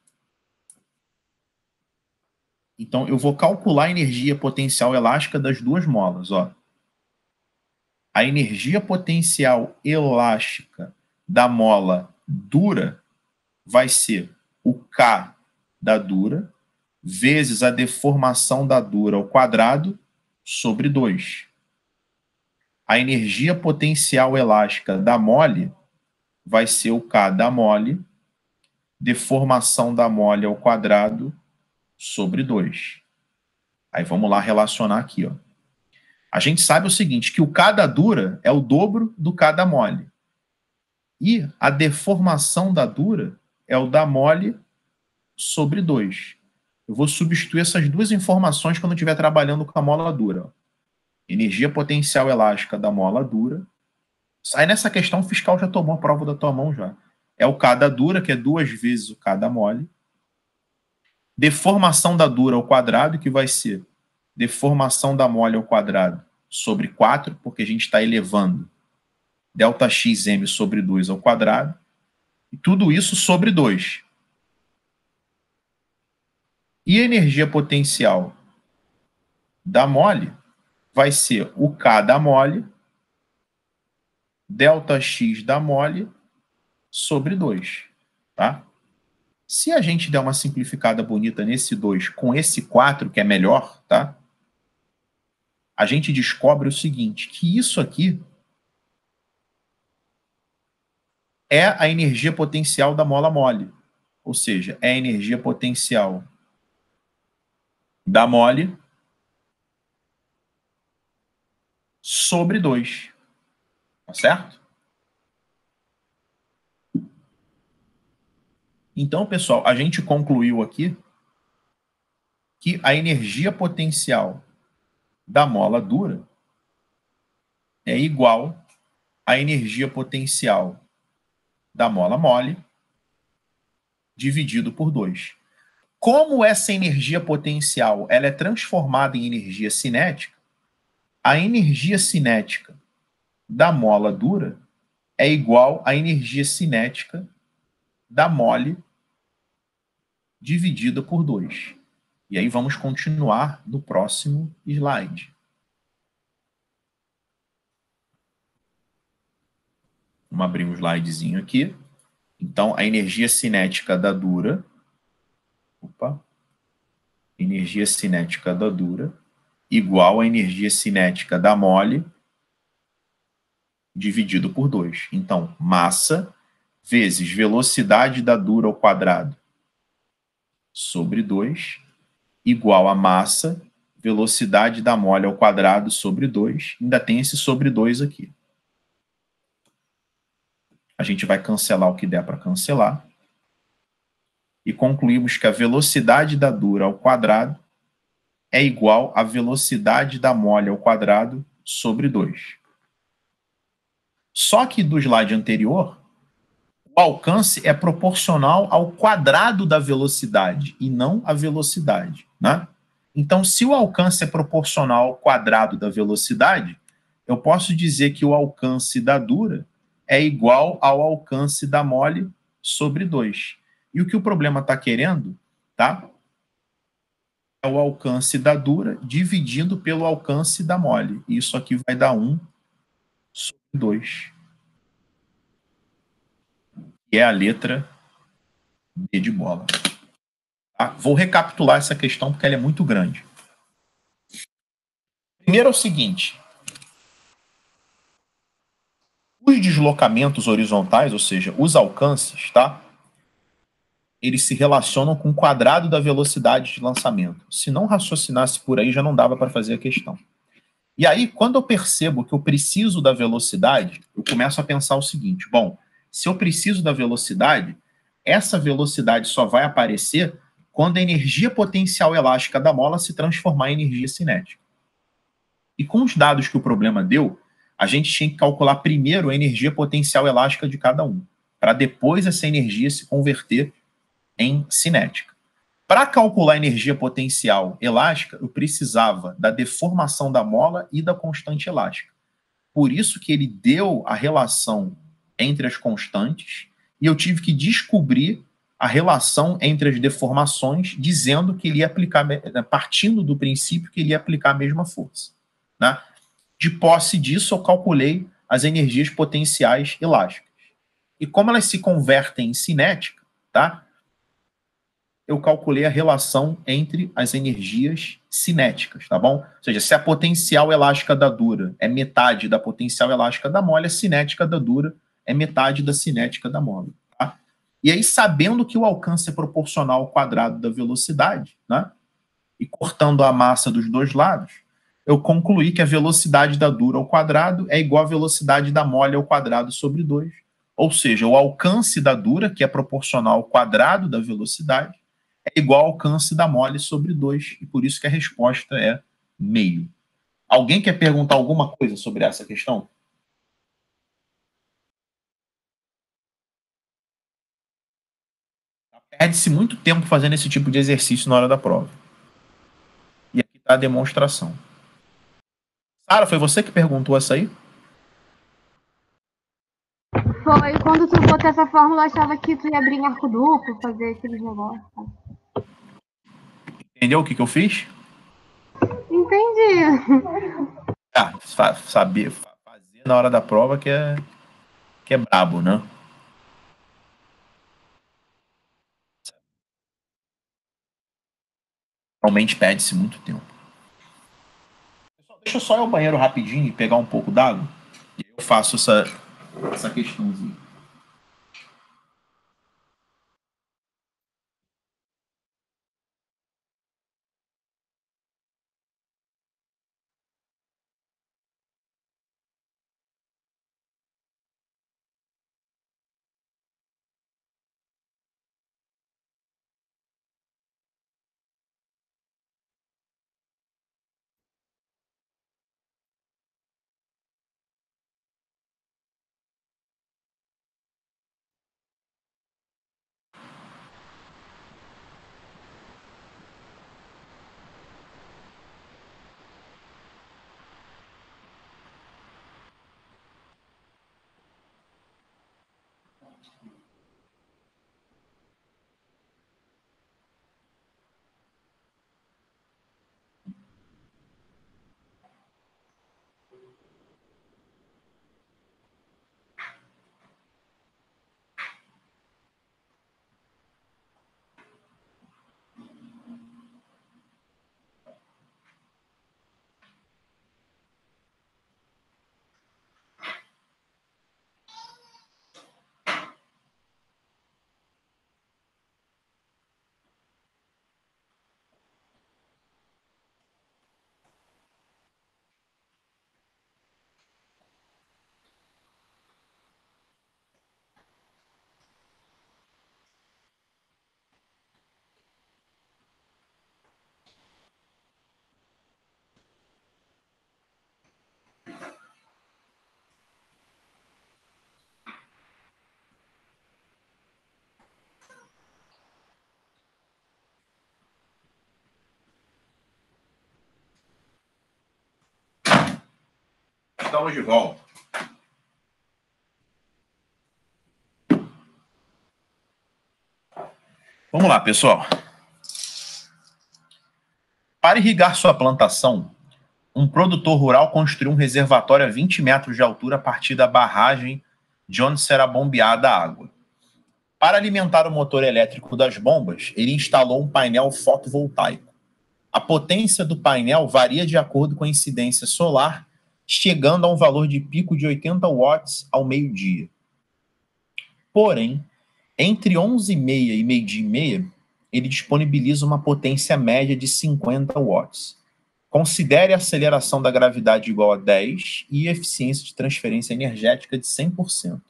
Então, eu vou calcular a energia potencial elástica das duas molas. Ó. A energia potencial elástica da mola dura vai ser o K da dura vezes a deformação da dura ao quadrado sobre 2. A energia potencial elástica da mole vai ser o K da mole, deformação da mole ao quadrado sobre 2. Aí vamos lá relacionar aqui. Ó. A gente sabe o seguinte, que o K da dura é o dobro do K da mole. E a deformação da dura é o da mole sobre 2. Eu vou substituir essas duas informações quando eu estiver trabalhando com a mola dura. Ó. Energia potencial elástica da mola dura. Aí nessa questão o fiscal já tomou a prova da tua mão já. É o K da dura, que é 2 vezes o K da mole. Deformação da dura ao quadrado, que vai ser deformação da mole ao quadrado sobre 4, porque a gente está elevando ΔXm sobre 2 ao quadrado. E tudo isso sobre 2. E a energia potencial da mole vai ser o K da mole, ΔX da mole, sobre 2. Tá? Se a gente der uma simplificada bonita nesse 2 com esse 4, que é melhor, tá? A gente descobre o seguinte, que isso aqui é a energia potencial da mola mole. Ou seja, é a energia potencial da mole sobre 2. Tá certo? Então, pessoal, a gente concluiu aqui que a energia potencial da mola dura é igual à energia potencial da mola mole dividido por 2. Como essa energia potencial ela é transformada em energia cinética, a energia cinética da mola dura é igual à energia cinética da mole dividida por 2. E aí vamos continuar no próximo slide. Vamos abrir um slidezinho aqui. Então, a energia cinética da dura... energia cinética da dura igual à energia cinética da mole dividido por 2. Então, massa vezes velocidade da dura ao quadrado sobre 2 igual a massa, velocidade da mole ao quadrado sobre 2. Ainda tem esse sobre 2 aqui. A gente vai cancelar o que der para cancelar. E concluímos que a velocidade da dura ao quadrado é igual à velocidade da mole ao quadrado sobre 2. Só que do slide anterior, o alcance é proporcional ao quadrado da velocidade e não à velocidade, né? Então, se o alcance é proporcional ao quadrado da velocidade, eu posso dizer que o alcance da dura é igual ao alcance da mole sobre 2. E o que o problema está querendo, tá? É o alcance da dura dividido pelo alcance da mole. Isso aqui vai dar 1 2, que é a letra B de bola. Tá? Vou recapitular essa questão porque ela é muito grande. Primeiro é o seguinte: os deslocamentos horizontais, ou seja, os alcances, tá? Eles se relacionam com o quadrado da velocidade de lançamento. Se não raciocinasse por aí, já não dava para fazer a questão. E aí, quando eu percebo que eu preciso da velocidade, eu começo a pensar o seguinte: bom, se eu preciso da velocidade, essa velocidade só vai aparecer quando a energia potencial elástica da mola se transformar em energia cinética. E com os dados que o problema deu, a gente tinha que calcular primeiro a energia potencial elástica de cada um, para depois essa energia se converter em cinética. Para calcular a energia potencial elástica, eu precisava da deformação da mola e da constante elástica. Por isso que ele deu a relação entre as constantes e eu tive que descobrir a relação entre as deformações, dizendo que ele ia aplicar, partindo do princípio que ele ia aplicar a mesma força. Né? De posse disso, eu calculei as energias potenciais elásticas. E como elas se convertem em cinética, tá? Eu calculei a relação entre as energias cinéticas, tá bom? Ou seja, se a potencial elástica da dura é metade da potencial elástica da mole, a cinética da dura é metade da cinética da mole, tá? E aí, sabendo que o alcance é proporcional ao quadrado da velocidade, né? E cortando a massa dos dois lados, eu concluí que a velocidade da dura ao quadrado é igual à velocidade da mole ao quadrado sobre 2. Ou seja, o alcance da dura, que é proporcional ao quadrado da velocidade, é igual ao alcance da mole sobre 2, e por isso que a resposta é meio. Alguém quer perguntar alguma coisa sobre essa questão? Perde-se muito tempo fazendo esse tipo de exercício na hora da prova. E aqui está a demonstração. Sara, foi você que perguntou essa aí? Foi quando tu botou essa fórmula, eu achava que tu ia abrir em arco duplo, fazer aqueles negócios. Entendeu o que eu fiz? Entendi. Ah, saber fazer na hora da prova que é brabo, né? Realmente perde-se muito tempo. Deixa eu só ir ao banheiro rapidinho e pegar um pouco d'água. E eu faço essa questãozinha. Estamos de volta. Vamos lá, pessoal. Para irrigar sua plantação, Um produtor rural construiu um reservatório a 20 metros de altura a partir da barragem de onde será bombeada a água. Para alimentar o motor elétrico das bombas, ele instalou um painel fotovoltaico. A potência do painel varia de acordo com a incidência solar, chegando a um valor de pico de 80 watts ao meio-dia. Porém, entre 11h30 e meio-dia e meia, ele disponibiliza uma potência média de 50 watts. Considere a aceleração da gravidade igual a 10 e eficiência de transferência energética de 100%.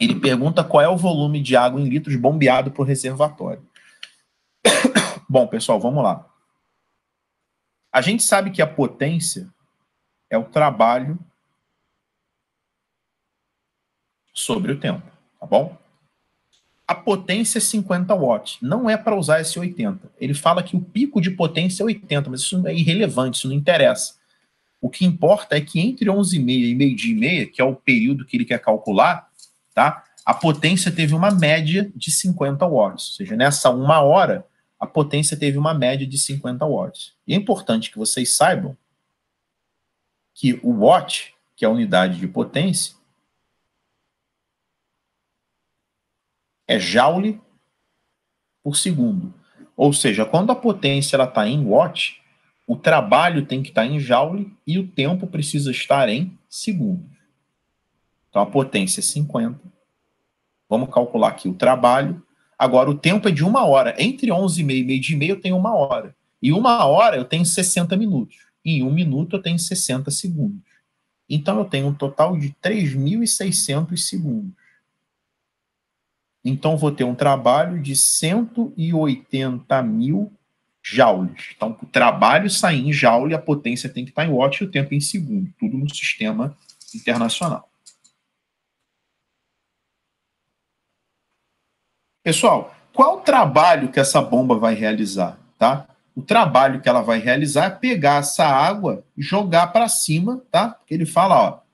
Ele pergunta qual é o volume de água em litros bombeado por reservatório. Bom, pessoal, vamos lá. A gente sabe que a potência é o trabalho sobre o tempo, tá bom? A potência é 50 watts. Não é para usar esse 80. Ele fala que o pico de potência é 80, mas isso é irrelevante, isso não interessa. O que importa é que entre 11h30 e meio-dia e meia, que é o período que ele quer calcular, tá? A potência teve uma média de 50 watts. Ou seja, nessa 1 hora, a potência teve uma média de 50 watts. E é importante que vocês saibam que o watt, que é a unidade de potência, é joule por segundo. Ou seja, quando a potência está em watt, o trabalho tem que estar em joule e o tempo precisa estar em segundos. Então a potência é 50. Vamos calcular aqui o trabalho. Agora o tempo é de 1 hora. Entre 11h30 e meio-dia e meia eu tenho 1 hora. E 1 hora eu tenho 60 minutos. E em 1 minuto eu tenho 60 segundos. Então eu tenho um total de 3.600 segundos. Então, vou ter um trabalho de 180.000 joules. Então, o trabalho sair em joule, a potência tem que estar em watt e o tempo em segundo. Tudo no sistema internacional. Pessoal, qual o trabalho que essa bomba vai realizar? Tá? O trabalho que ela vai realizar é pegar essa água e jogar para cima, tá? Porque ele fala, ó,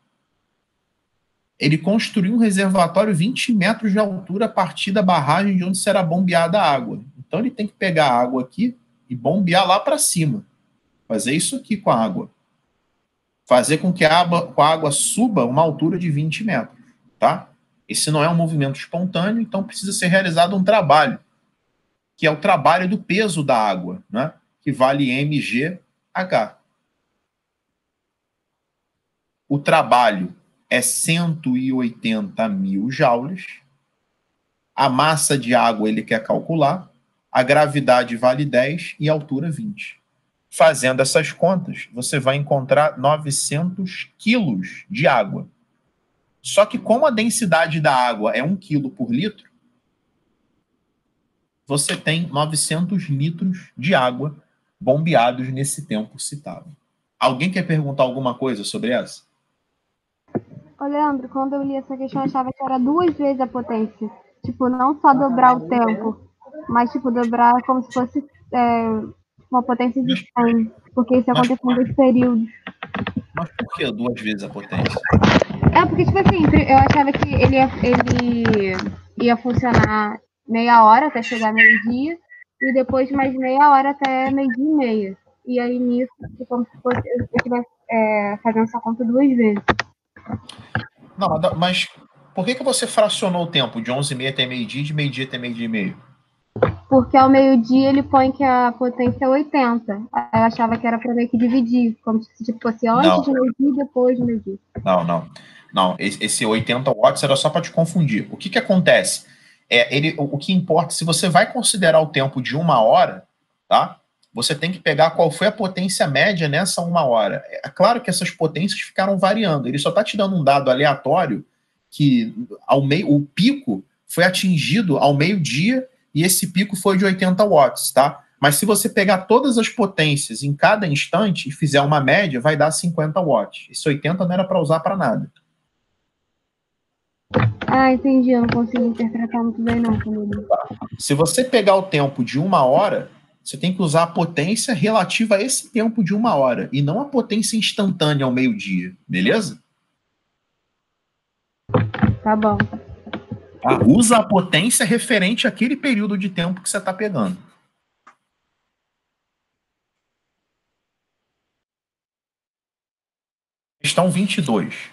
ele construiu um reservatório 20 metros de altura a partir da barragem de onde será bombeada a água. Então ele tem que pegar a água aqui e bombear lá para cima. Fazer isso aqui com a água. Fazer com que a água suba uma altura de 20 metros. Tá? Esse não é um movimento espontâneo, então precisa ser realizado um trabalho, que é o trabalho do peso da água, né? Que vale mgh. O trabalho é 180.000 joules. A massa de água ele quer calcular. A gravidade vale 10 e a altura 20. Fazendo essas contas, você vai encontrar 900 quilos de água. Só que como a densidade da água é 1 quilo por litro, você tem 900 litros de água bombeados nesse tempo citado. Alguém quer perguntar alguma coisa sobre essa? Ô, Leandro, quando eu li essa questão, eu achava que era 2 vezes a potência. Tipo, não só dobrar o tempo, mas, tipo, dobrar como se fosse uma potência de 100. Porque isso aconteceu em 2 períodos. Mas por que 2 vezes a potência? Porque, tipo assim, eu achava que ele ia funcionar meia hora até chegar meio-dia, e depois mais meia hora até meio-dia e meia. E aí, nisso, como se fosse eu estivesse fazendo essa conta 2 vezes. Não, mas por que você fracionou o tempo de 11h30 até meio-dia e de meio-dia até meio-dia e meio? Porque ao meio-dia ele põe que a potência é 80. Aí eu achava que era para meio que dividir, como se tipo, fosse antes de meio-dia e depois de meio-dia. Não, esse 80 watts era só para te confundir. O que acontece? O que importa, se você vai considerar o tempo de 1 hora, tá? Você tem que pegar qual foi a potência média nessa 1 hora. É claro que essas potências ficaram variando. Ele só está te dando um dado aleatório que o pico foi atingido ao meio-dia e esse pico foi de 80 watts, tá? Mas se você pegar todas as potências em cada instante e fizer uma média, vai dar 50 watts. Esse 80 não era para usar para nada. Ah, entendi. Eu não consegui interpretar muito bem, não. Se você pegar o tempo de 1 hora, você tem que usar a potência relativa a esse tempo de 1 hora, e não a potência instantânea ao meio-dia, beleza? Tá bom. Usa a potência referente àquele período de tempo que você está pegando. questão 22. Deixa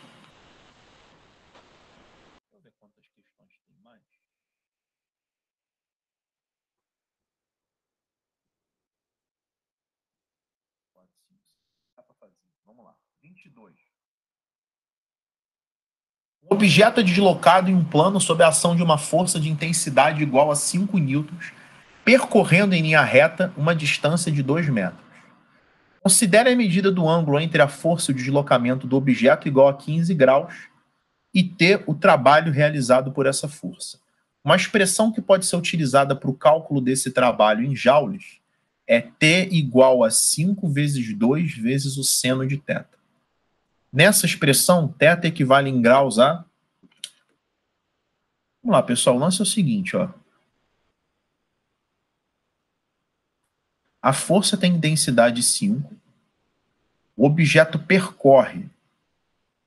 eu ver quantas questões tem mais. Dá para fazer. Vamos lá. 22. Um objeto é deslocado em um plano sob a ação de uma força de intensidade igual a 5 newtons, percorrendo em linha reta uma distância de 2 metros. Considere a medida do ângulo entre a força e o deslocamento do objeto igual a 15 graus e T o trabalho realizado por essa força. Uma expressão que pode ser utilizada para o cálculo desse trabalho em joules é T igual a 5 vezes 2 vezes o seno de θ. Nessa expressão, θ equivale em graus a... Vamos lá, pessoal, o lance é o seguinte, ó. A força tem densidade 5, o objeto percorre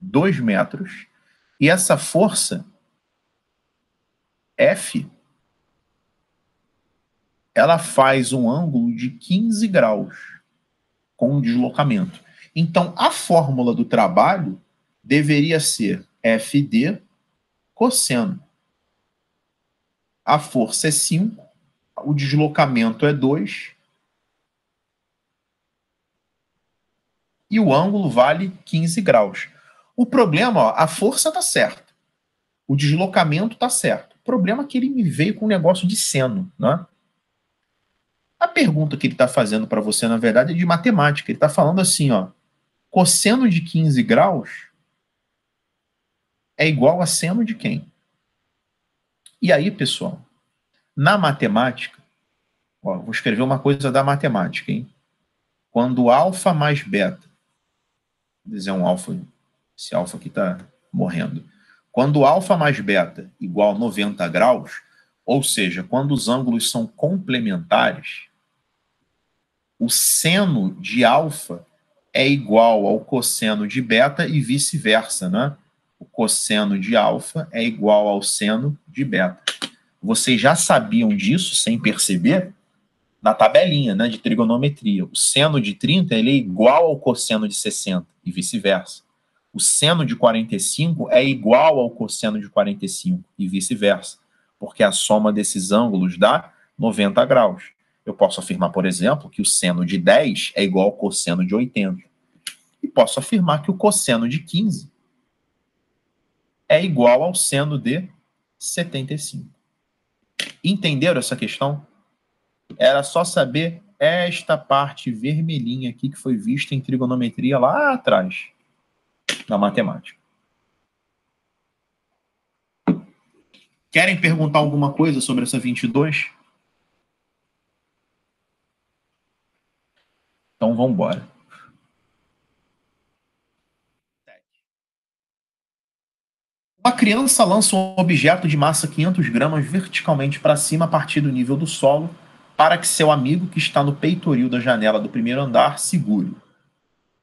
2 metros, e essa força, F, ela faz um ângulo de 15 graus com o deslocamento. Então, a fórmula do trabalho deveria ser FD cosseno. A força é 5, o deslocamento é 2, e o ângulo vale 15 graus. O problema, ó, a força está certa, o deslocamento está certo. O problema é que ele me veio com um negócio de seno, né? A pergunta que ele está fazendo para você, na verdade, é de matemática. Ele está falando assim, ó, cosseno de 15 graus é igual a seno de quem? E aí, pessoal, na matemática, ó, vou escrever uma coisa da matemática, hein? Quando alfa mais beta, vou dizer um alfa, esse alfa aqui está morrendo. Quando alfa mais beta igual a 90 graus, ou seja, quando os ângulos são complementares, o seno de alfa é igual ao cosseno de beta e vice-versa, né? O cosseno de alfa é igual ao seno de beta. Vocês já sabiam disso sem perceber? Na tabelinha, né, de trigonometria. O seno de 30 ele é igual ao cosseno de 60 e vice-versa. O seno de 45 é igual ao cosseno de 45 e vice-versa, porque a soma desses ângulos dá 90 graus. Eu posso afirmar, por exemplo, que o seno de 10 é igual ao cosseno de 80. E posso afirmar que o cosseno de 15 é igual ao seno de 75. Entenderam essa questão? Era só saber esta parte vermelhinha aqui que foi vista em trigonometria lá atrás, na matemática. Querem perguntar alguma coisa sobre essa 22? Então vamos embora. Uma criança lança um objeto de massa 500 gramas verticalmente para cima a partir do nível do solo para que seu amigo que está no peitoril da janela do primeiro andar segure.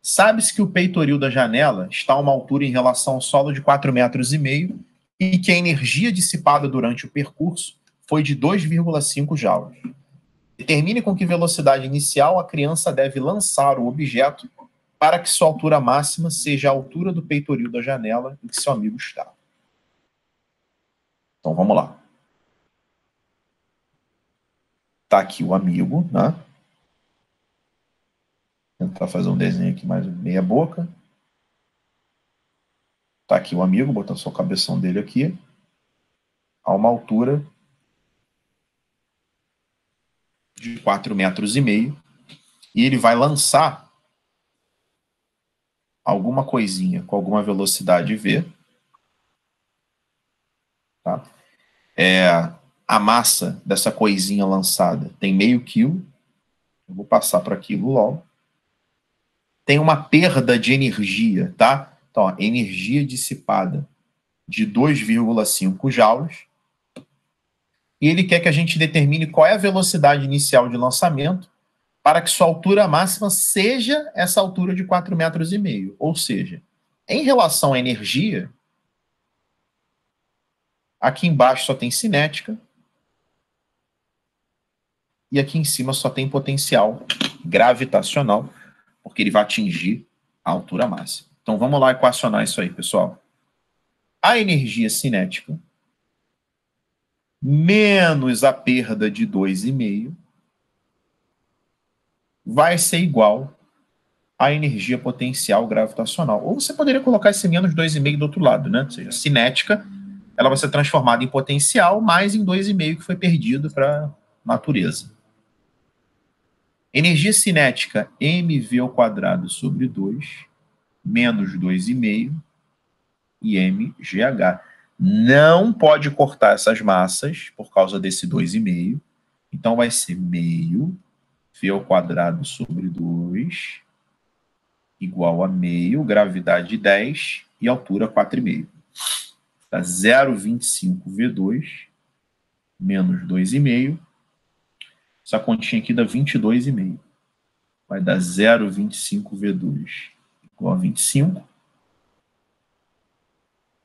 Sabe-se que o peitoril da janela está a uma altura em relação ao solo de 4,5 metros e que a energia dissipada durante o percurso foi de 2,5 joules. Determine com que velocidade inicial a criança deve lançar o objeto para que sua altura máxima seja a altura do peitoril da janela em que seu amigo está. Então vamos lá. Está aqui o amigo, né? Vou tentar fazer um desenho aqui mais meia boca. Está aqui o amigo, botando só o cabeção dele aqui, a uma altura de 4,5 metros, e ele vai lançar alguma coisinha com alguma velocidade v. Tá? A massa dessa coisinha lançada tem meio quilo. Eu vou passar para quilo logo. Tem uma perda de energia, tá? Então, ó, energia dissipada de 2,5 joules. E ele quer que a gente determine qual é a velocidade inicial de lançamento para que sua altura máxima seja essa altura de 4,5 metros. Ou seja, em relação à energia, aqui embaixo só tem cinética e aqui em cima só tem potencial gravitacional, porque ele vai atingir a altura máxima. Então vamos lá equacionar isso aí, pessoal. A energia cinética menos a perda de 2,5 vai ser igual à energia potencial gravitacional. Ou você poderia colocar esse menos 2,5 do outro lado, né? Ou seja, a cinética ela vai ser transformada em potencial mais em 2,5 que foi perdido para a natureza. Energia cinética mv ao quadrado sobre 2 menos 2,5 e mgh. Não pode cortar essas massas por causa desse 2,5. Então vai ser meio v ao quadrado sobre 2 igual a meio, gravidade 10 e altura 4,5. Dá 0,25 V2 menos 2,5. Essa continha aqui dá 22,5. Vai dar 0,25 V2 igual a 25.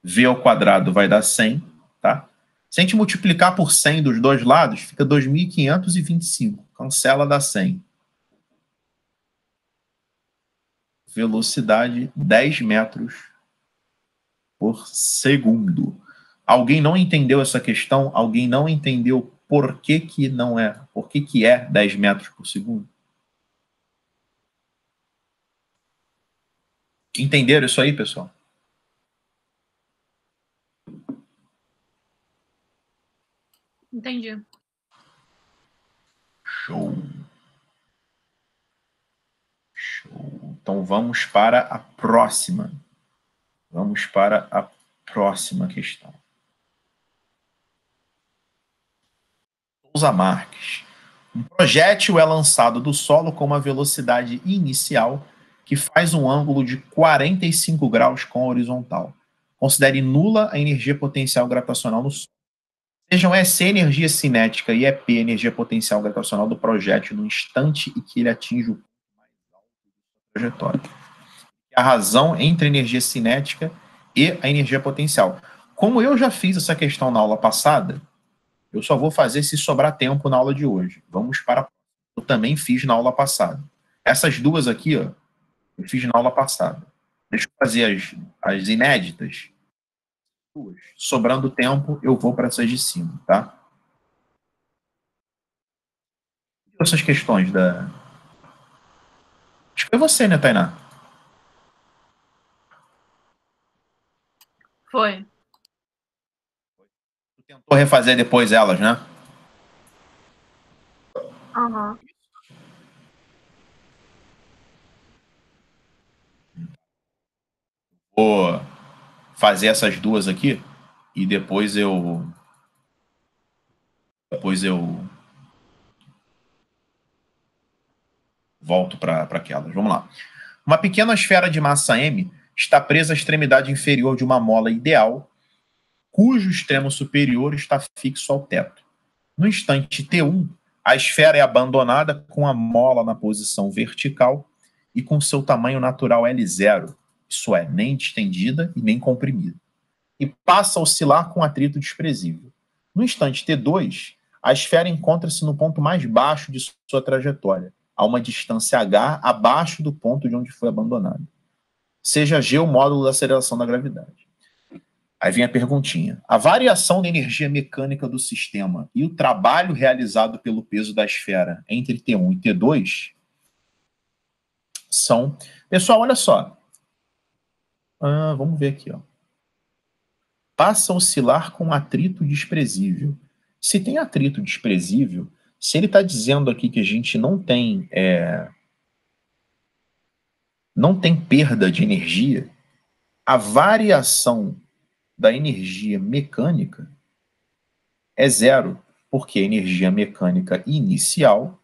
V ao quadrado vai dar 100, tá? Se a gente multiplicar por 100 dos dois lados, fica 2.525. Cancela, dá 100. Velocidade 10 metros por segundo. Alguém não entendeu essa questão? Alguém não entendeu por que que não é? Por que que é 10 metros por segundo? Entenderam isso aí, pessoal? Entendi. Show. Show. Então vamos para a próxima. Vamos para a próxima questão. Souza Marques. Um projétil é lançado do solo com uma velocidade inicial que faz um ângulo de 45 graus com a horizontal. Considere nula a energia potencial gravitacional no solo. Sejam SC energia cinética e EP energia potencial gravitacional do projétil no instante em que ele atinge o ponto mais alto da trajetória. A razão entre a energia cinética e a energia potencial. Como eu já fiz essa questão na aula passada, eu só vou fazer se sobrar tempo na aula de hoje. Vamos para a... Eu também fiz na aula passada. Essas duas aqui, ó, eu fiz na aula passada. Deixa eu fazer as inéditas. Sobrando tempo, eu vou para essas de cima, tá? Essas questões da... Acho que foi você, né, Tainá? Foi. Tu tentou refazer depois elas, né? Aham. Vou fazer essas duas aqui e depois eu volto para aquelas. Vamos lá. Uma pequena esfera de massa m está presa à extremidade inferior de uma mola ideal, cujo extremo superior está fixo ao teto. No instante T1, a esfera é abandonada com a mola na posição vertical e com seu tamanho natural L0, isso é, nem distendida e nem comprimida, e passa a oscilar com atrito desprezível. No instante T2, a esfera encontra-se no ponto mais baixo de sua trajetória, a uma distância h abaixo do ponto de onde foi abandonada. Seja g o módulo da aceleração da gravidade. Aí vem a perguntinha. A variação da energia mecânica do sistema e o trabalho realizado pelo peso da esfera entre T1 e T2 são... Pessoal, olha só. Vamos ver aqui, ó. Passa a oscilar com atrito desprezível. Se tem atrito desprezível, se ele está dizendo aqui que a gente não tem perda de energia, a variação da energia mecânica é zero, porque a energia mecânica inicial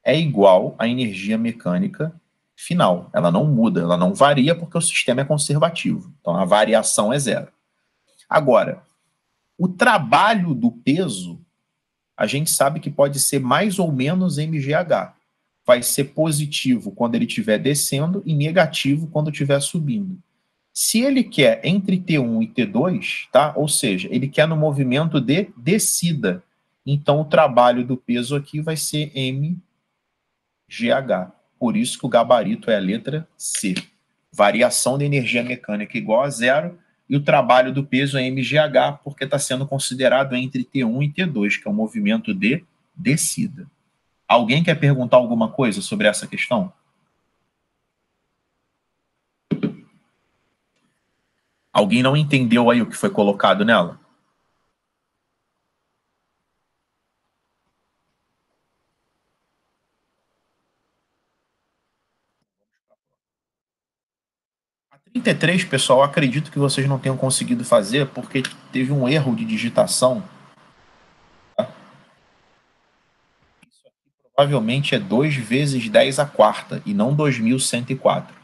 é igual à energia mecânica final. Ela não muda, ela não varia porque o sistema é conservativo. Então a variação é zero. Agora, o trabalho do peso, a gente sabe que pode ser mais ou menos mgh. Vai ser positivo quando ele estiver descendo e negativo quando estiver subindo. Se ele quer entre T1 e T2, tá? Ou seja, ele quer no movimento de descida. Então, o trabalho do peso aqui vai ser mgh. Por isso que o gabarito é a letra C. Variação de energia mecânica igual a zero, e o trabalho do peso é mgh, porque está sendo considerado entre T1 e T2, que é um movimento de descida. Alguém quer perguntar alguma coisa sobre essa questão? Alguém não entendeu aí o que foi colocado nela? A 33, pessoal, acredito que vocês não tenham conseguido fazer porque teve um erro de digitação. Tá? Isso aqui provavelmente é 2 vezes 10 à quarta e não 2104.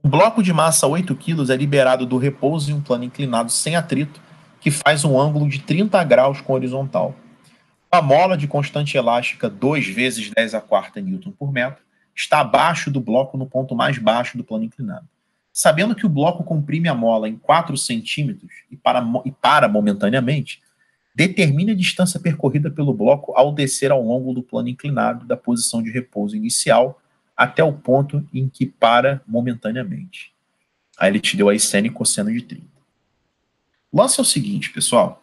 Um bloco de massa 8 kg é liberado do repouso em um plano inclinado sem atrito, que faz um ângulo de 30 graus com horizontal. A mola de constante elástica 2 vezes 10 à quarta Newton por metro está abaixo do bloco no ponto mais baixo do plano inclinado. Sabendo que o bloco comprime a mola em 4 centímetros e para momentaneamente, determine a distância percorrida pelo bloco ao descer ao longo do plano inclinado da posição de repouso inicial até o ponto em que para momentaneamente. Aí ele te deu aí seno e cosseno de 30. O lance é o seguinte, pessoal.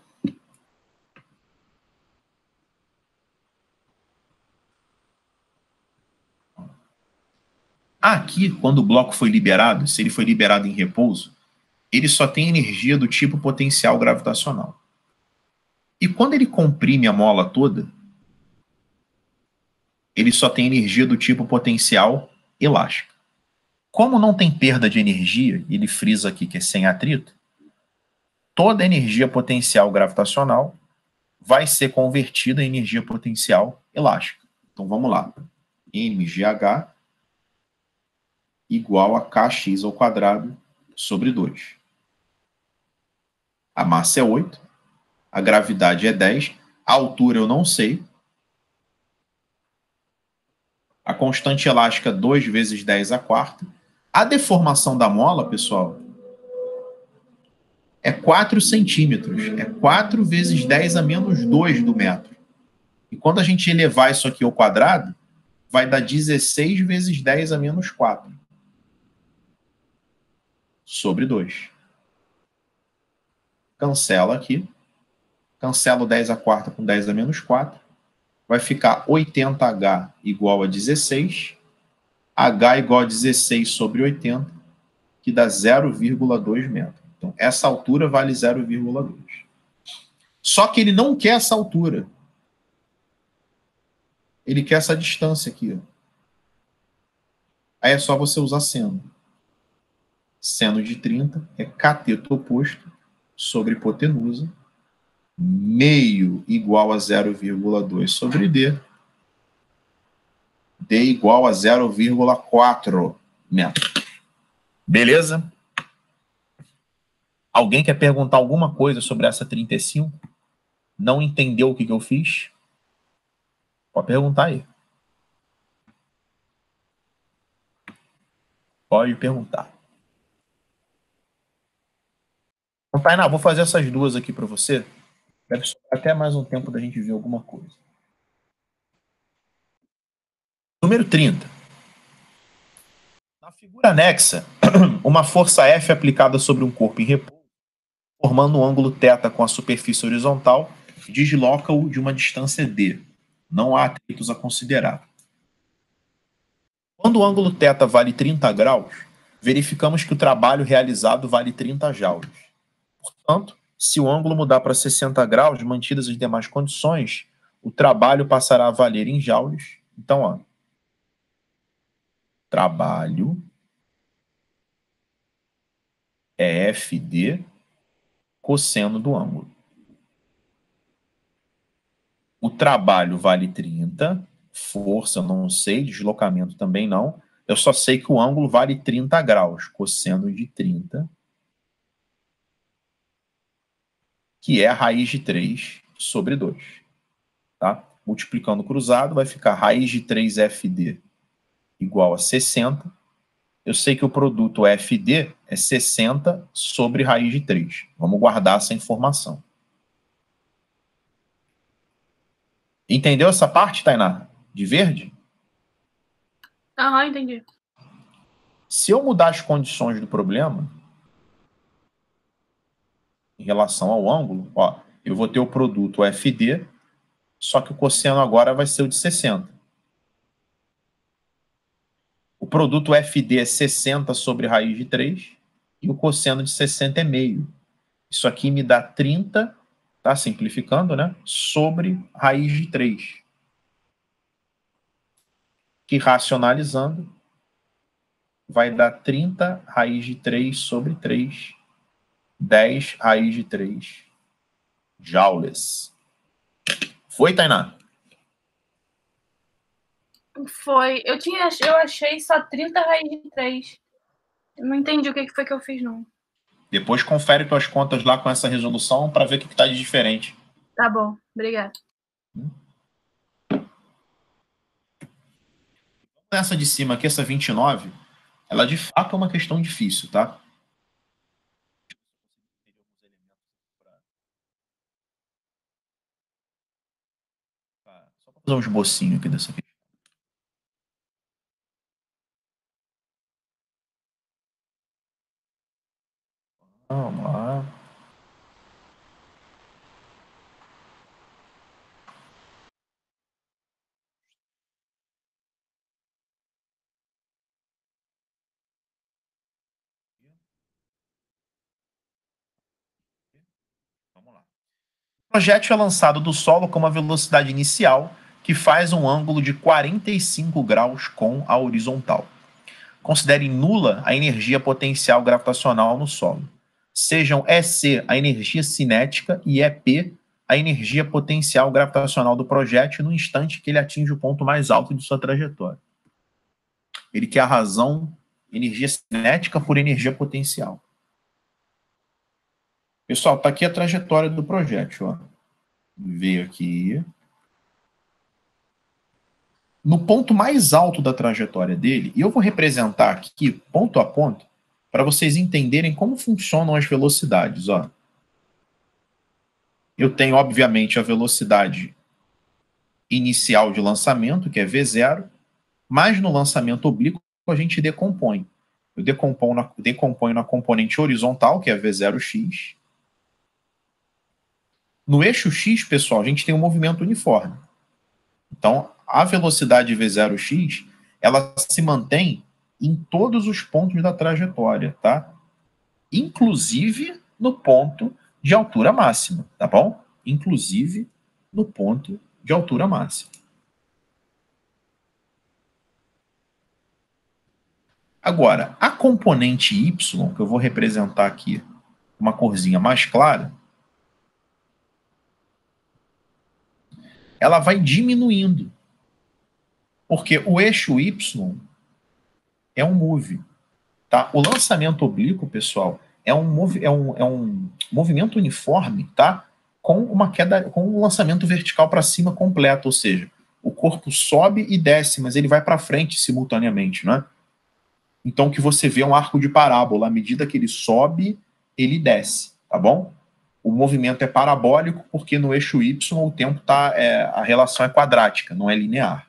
Aqui, quando o bloco foi liberado, se ele foi liberado em repouso, ele só tem energia do tipo potencial gravitacional. E quando ele comprime a mola toda, ele só tem energia do tipo potencial elástica. Como não tem perda de energia, ele frisa aqui que é sem atrito, toda a energia potencial gravitacional vai ser convertida em energia potencial elástica. Então vamos lá. mgh igual a kx ao quadrado sobre 2. A massa é 8, a gravidade é 10, a altura eu não sei. A constante elástica 2 vezes 10 à quarta. A deformação da mola, pessoal, é 4 centímetros. É 4 vezes 10 a menos 2 do metro. E quando a gente elevar isso aqui ao quadrado, vai dar 16 vezes 10 a menos 4. Sobre 2. Cancela aqui. Cancela o 10 à quarta com 10 a menos 4. Vai ficar 80H igual a 16. H igual a 16 sobre 80, que dá 0,2 metros. Então, essa altura vale 0,2. Só que ele não quer essa altura. Ele quer essa distância aqui. Ó. Aí é só você usar seno. Seno de 30 é cateto oposto sobre hipotenusa. Meio igual a 0,2 sobre D. D igual a 0,4 metros. Beleza? Alguém quer perguntar alguma coisa sobre essa 35? Não entendeu o que eu fiz? Pode perguntar aí. Pode perguntar. Então, Tainá, vou fazer essas duas aqui para você. Deve sobrar até mais um tempo da gente ver alguma coisa. Número 30. Na figura anexa, uma força F aplicada sobre um corpo em repouso, formando um ângulo θ com a superfície horizontal, desloca-o de uma distância d. Não há atritos a considerar. Quando o ângulo θ vale 30 graus, verificamos que o trabalho realizado vale 30 joules. Portanto, se o ângulo mudar para 60 graus, mantidas as demais condições, o trabalho passará a valer em joules. Então, ó, trabalho é FD cosseno do ângulo. O trabalho vale 30, força eu não sei, deslocamento também não. Eu só sei que o ângulo vale 30 graus, cosseno de 30, que é a raiz de 3 sobre 2. Tá? Multiplicando cruzado, vai ficar raiz de 3FD igual a 60. Eu sei que o produto FD é 60 sobre raiz de 3. Vamos guardar essa informação. Entendeu essa parte, Tainá? De verde? Aham, entendi. Se eu mudar as condições do problema, em relação ao ângulo, ó, eu vou ter o produto FD, só que o cosseno agora vai ser o de 60. O produto FD é 60 sobre raiz de 3, e o cosseno de 60 é meio. Isso aqui me dá 30, tá simplificando, né? Sobre raiz de 3. Que racionalizando, vai dar 30 raiz de 3 sobre 3, 10 raiz de 3 joules. Foi, Tainá? Foi. Eu achei só 30 raiz de 3. Não entendi o que foi que eu fiz, não. Depois confere tuas contas lá com essa resolução para ver o que está de diferente. Tá bom, obrigada. Essa de cima aqui, essa 29, ela de fato é uma questão difícil, tá? Só para fazer um esbocinho aqui dessa questão. Vamos lá. Vamos lá. O projétil é lançado do solo com uma velocidade inicial que faz um ângulo de 45 graus com a horizontal. Considere nula a energia potencial gravitacional no solo. Sejam EC a energia cinética e EP a energia potencial gravitacional do projétil no instante que ele atinge o ponto mais alto de sua trajetória. Ele quer a razão energia cinética por energia potencial. Pessoal, está aqui a trajetória do projétil. Ó. Veio aqui. No ponto mais alto da trajetória dele, e eu vou representar aqui, ponto a ponto, para vocês entenderem como funcionam as velocidades. Ó. Eu tenho, obviamente, a velocidade inicial de lançamento, que é V0, mas no lançamento oblíquo a gente decompõe. Eu decomponho na componente horizontal, que é V0x. No eixo x, pessoal, a gente tem um movimento uniforme. Então, a velocidade V0x, ela se mantém em todos os pontos da trajetória, tá? Inclusive no ponto de altura máxima, tá bom? Inclusive no ponto de altura máxima. Agora, a componente y, que eu vou representar aqui uma corzinha mais clara, ela vai diminuindo. Porque o eixo y é um move. Tá? O lançamento oblíquo, pessoal, é um movimento uniforme, tá? Com uma queda, com um lançamento vertical para cima completo, ou seja, o corpo sobe e desce, mas ele vai para frente simultaneamente, né? Então o que você vê é um arco de parábola, à medida que ele sobe, ele desce, tá bom? O movimento é parabólico porque no eixo y o tempo tá, a relação é quadrática, não é linear.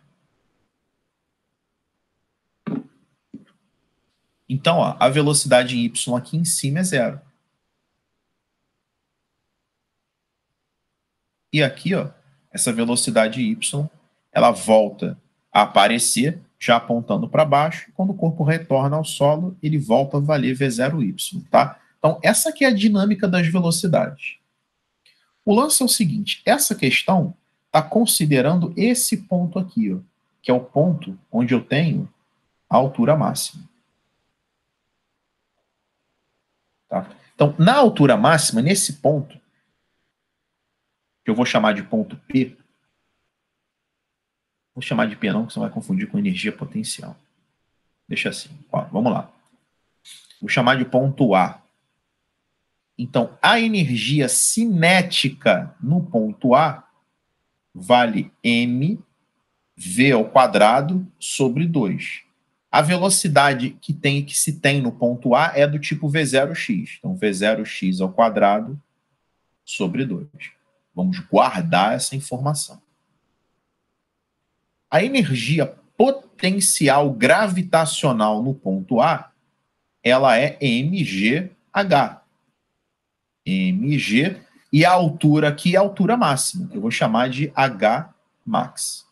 Então, ó, a velocidade em y aqui em cima é 0. E aqui, ó, essa velocidade y, ela volta a aparecer, já apontando para baixo, e quando o corpo retorna ao solo, ele volta a valer V0y, tá? Então, essa aqui é a dinâmica das velocidades. O lance é o seguinte, essa questão está considerando esse ponto aqui, ó, que é o ponto onde eu tenho a altura máxima. Tá? Então, na altura máxima, nesse ponto, que eu vou chamar de ponto P, vou chamar de P não, porque você vai confundir com energia potencial. Deixa assim, ó, vamos lá. Vou chamar de ponto A. Então, a energia cinética no ponto A vale mv ao quadrado sobre 2. A velocidade que se tem no ponto A é do tipo V0x. Então, V0x ao quadrado sobre 2. Vamos guardar essa informação. A energia potencial gravitacional no ponto A, ela é mgh. mg, e a altura aqui é a altura máxima, que eu vou chamar de h max.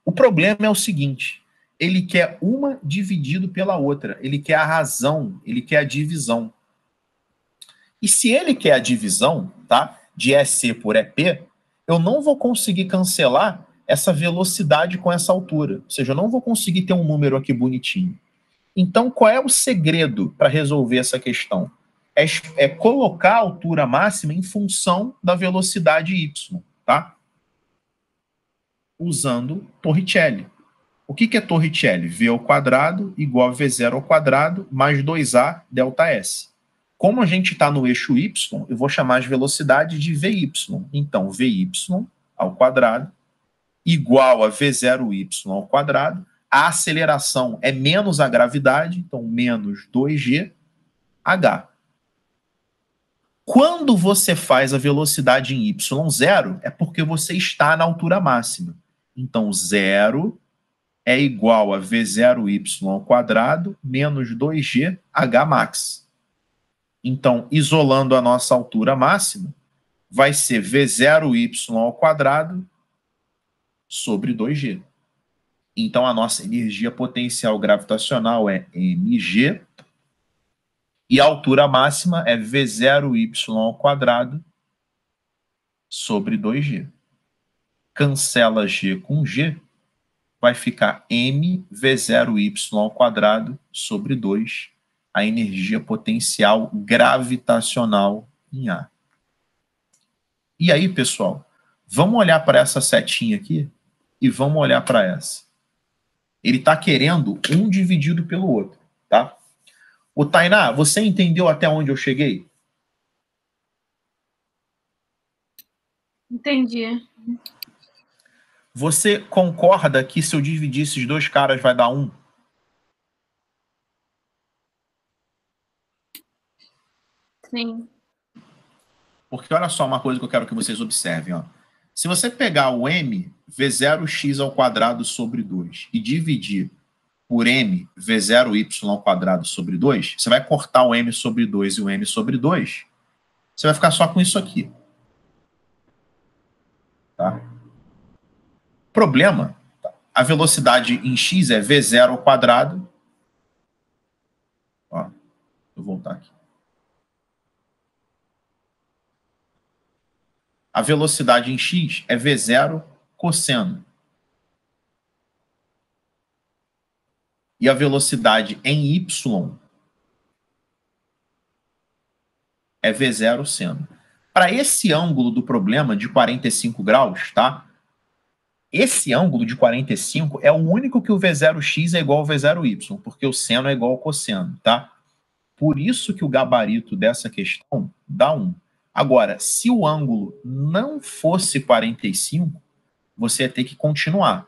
O problema é o seguinte, ele quer uma dividido pela outra, ele quer a razão, ele quer a divisão. E se ele quer a divisão, tá, de EC por EP, eu não vou conseguir cancelar essa velocidade com essa altura. Ou seja, eu não vou conseguir ter um número aqui bonitinho. Então, qual é o segredo para resolver essa questão? É colocar a altura máxima em função da velocidade y, tá? Usando Torricelli. O que é Torricelli? V ao quadrado igual a V0 ao quadrado mais 2A delta S. Como a gente está no eixo y, eu vou chamar as velocidades de Vy. Então, Vy ao quadrado igual a V0y ao quadrado. A aceleração é menos a gravidade, então menos 2gh. Quando você faz a velocidade em y0, é porque você está na altura máxima. Então, 0 é igual a V0y ao quadrado menos 2gh max. Então, isolando a nossa altura máxima, vai ser V0y ao quadrado sobre 2g. Então, a nossa energia potencial gravitacional é mg, e a altura máxima é V0y ao quadrado sobre 2g. Cancela g com g, vai ficar m V0y ao quadrado sobre 2, a energia potencial gravitacional em A. E aí, pessoal, vamos olhar para essa setinha aqui e vamos olhar para essa. Ele está querendo um dividido pelo outro, tá? O Tainá, você entendeu até onde eu cheguei? Entendi. Você concorda que se eu dividir esses dois caras vai dar 1? Sim. Porque olha só uma coisa que eu quero que vocês observem. Ó. Se você pegar o m V0x ao quadrado sobre 2 e dividir por m V0y ao quadrado sobre 2, você vai cortar o m sobre 2 e o m sobre 2, você vai ficar só com isso aqui. Tá? Problema, a velocidade em x é V0 ao quadrado. Ó, vou voltar aqui. A velocidade em x é V0 cosseno. E a velocidade em y é V0 seno. Para esse ângulo do problema de 45 graus, tá? Esse ângulo de 45 é o único que o V0x é igual ao V0y, porque o seno é igual ao cosseno, tá? Por isso que o gabarito dessa questão dá 1. Agora, se o ângulo não fosse 45, você ia ter que continuar.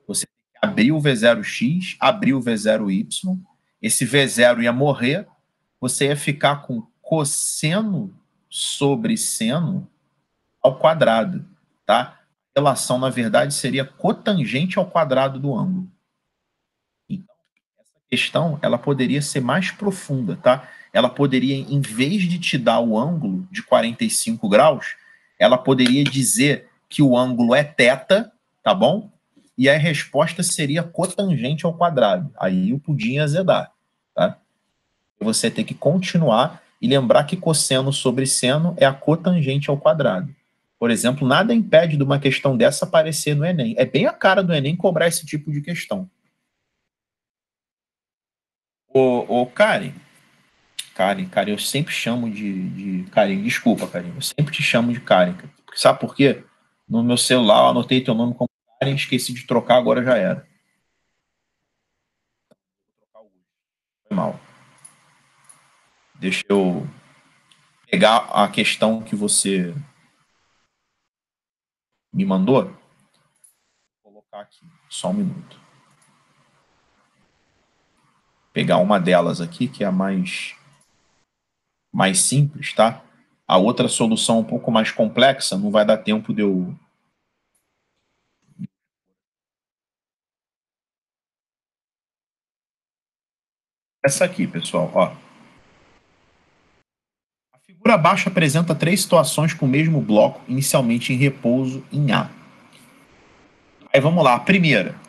Você tem que abrir o V0x, abrir o V0y, esse V0 ia morrer, você ia ficar com cosseno sobre seno ao quadrado, tá? A relação, na verdade, seria cotangente ao quadrado do ângulo. Então, essa questão, ela poderia ser mais profunda, tá? Ela poderia, em vez de te dar o ângulo de 45 graus, ela poderia dizer que o ângulo é θ, tá bom? E a resposta seria cotangente ao quadrado. Aí o pudim ia azedar, tá? Você tem que continuar e lembrar que cosseno sobre seno é a cotangente ao quadrado. Por exemplo, nada impede de uma questão dessa aparecer no Enem. É bem a cara do Enem cobrar esse tipo de questão. Ô Karen, eu sempre chamo de Karen. Desculpa, Karen. Eu sempre te chamo de Karen. Sabe por quê? No meu celular eu anotei teu nome como Karen, esqueci de trocar, agora já era. Foi mal. Deixa eu pegar a questão que você me mandou. Vou colocar aqui, só um minuto. Pegar uma delas aqui, que é a mais simples, tá? A outra solução um pouco mais complexa, não vai dar tempo de eu Essa aqui, pessoal, ó. A figura abaixo apresenta 3 situações com o mesmo bloco, inicialmente em repouso em A. Aí vamos lá, a primeira.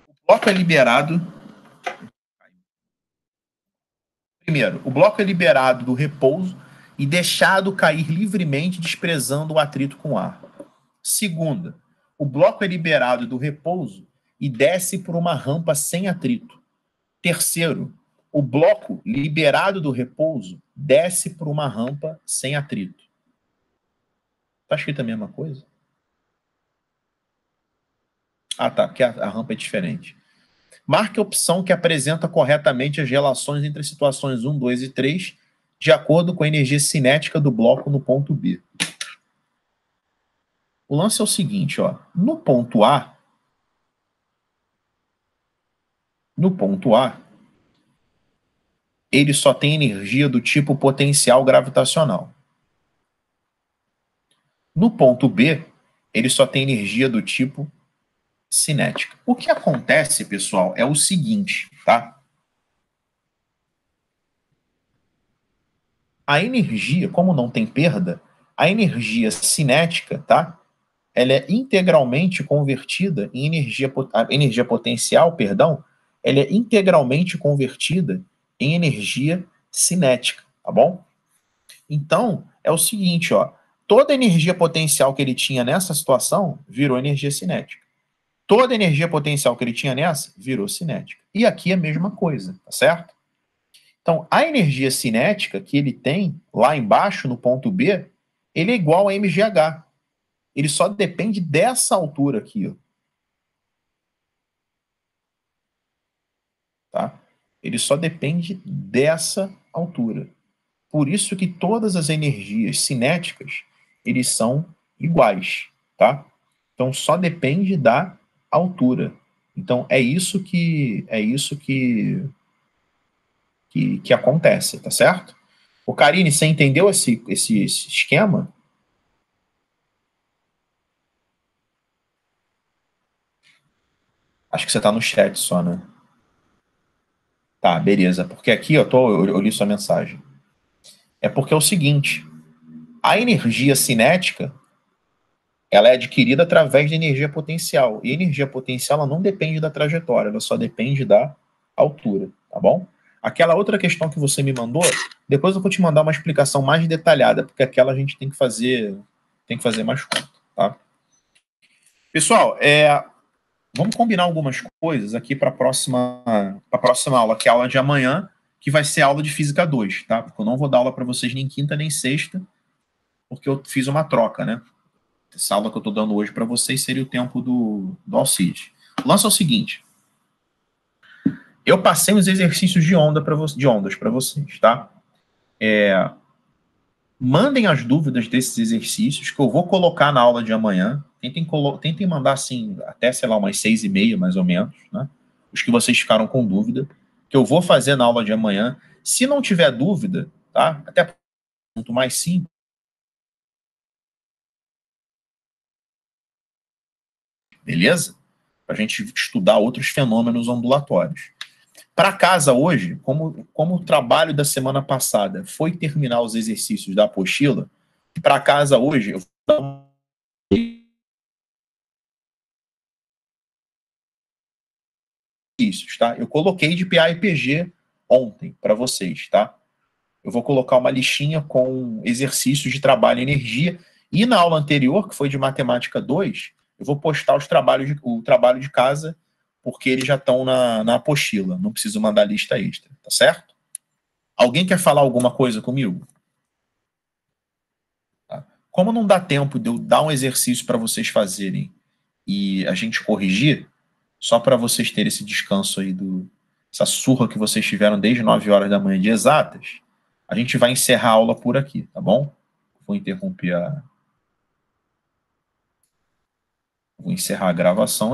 O bloco é liberado. Primeiro, o bloco é liberado do repouso e deixado cair livremente, desprezando o atrito com o ar. Segunda, o bloco é liberado do repouso e desce por uma rampa sem atrito. Terceiro, o bloco liberado do repouso desce por uma rampa sem atrito. Tá escrito a mesma coisa? Ah, tá, porque a rampa é diferente. Marque a opção que apresenta corretamente as relações entre situações 1, 2 e 3, de acordo com a energia cinética do bloco no ponto B. O lance é o seguinte, ó. No ponto A, ele só tem energia do tipo potencial gravitacional. No ponto B, ele só tem energia do tipo cinética. O que acontece, pessoal, é o seguinte, tá? A energia, como não tem perda, a energia cinética, tá? Ela é integralmente convertida em energia potencial, perdão, ela é integralmente convertida em energia cinética, tá bom? Então, é o seguinte, ó, toda energia potencial que ele tinha nessa situação virou energia cinética. Toda energia potencial que ele tinha nessa virou cinética. E aqui é a mesma coisa, tá certo? Então, a energia cinética que ele tem lá embaixo no ponto B, ele é igual a mgh. Ele só depende dessa altura aqui, ó. Tá? Ele só depende dessa altura. Por isso que todas as energias cinéticas, eles são iguais, tá? Então só depende da altura. Então é isso que acontece, tá certo? O Karine, você entendeu esse esquema? Acho que você está no chat só, né? Tá, beleza. Porque aqui eu li sua mensagem. É porque é o seguinte, a energia cinética, ela é adquirida através da energia potencial. E a energia potencial, ela não depende da trajetória, ela só depende da altura, tá bom? Aquela outra questão que você me mandou, depois eu vou te mandar uma explicação mais detalhada, porque aquela a gente tem que fazer mais conta, tá? Pessoal, vamos combinar algumas coisas aqui para a próxima aula, que é a aula de amanhã, que vai ser a aula de Física 2, tá? Porque eu não vou dar aula para vocês nem quinta nem sexta, porque eu fiz uma troca, né? Essa aula que eu estou dando hoje para vocês seria o tempo do Alcides. O lance é o seguinte. Eu passei uns exercícios de ondas para vocês, tá? Mandem as dúvidas desses exercícios que eu vou colocar na aula de amanhã. Tentem mandar, assim, até, sei lá, umas 6h30, mais ou menos, né? Os que vocês ficaram com dúvida, que eu vou fazer na aula de amanhã. Se não tiver dúvida, tá? Até muito mais simples, beleza? Para a gente estudar outros fenômenos ondulatórios. Para casa hoje, como o trabalho da semana passada foi terminar os exercícios da apostila, para casa hoje eu vou dar exercícios, tá? Eu coloquei de PA e PG ontem para vocês, tá? Eu vou colocar uma listinha com exercícios de trabalho e energia, e na aula anterior, que foi de matemática 2, eu vou postar o trabalho de casa, porque eles já estão na apostila, não preciso mandar lista extra, tá certo? Alguém quer falar alguma coisa comigo? Tá? Como não dá tempo de eu dar um exercício para vocês fazerem e a gente corrigir, só para vocês terem esse descanso aí essa surra que vocês tiveram desde 9 horas da manhã de exatas, a gente vai encerrar a aula por aqui, tá bom? Vou encerrar a gravação.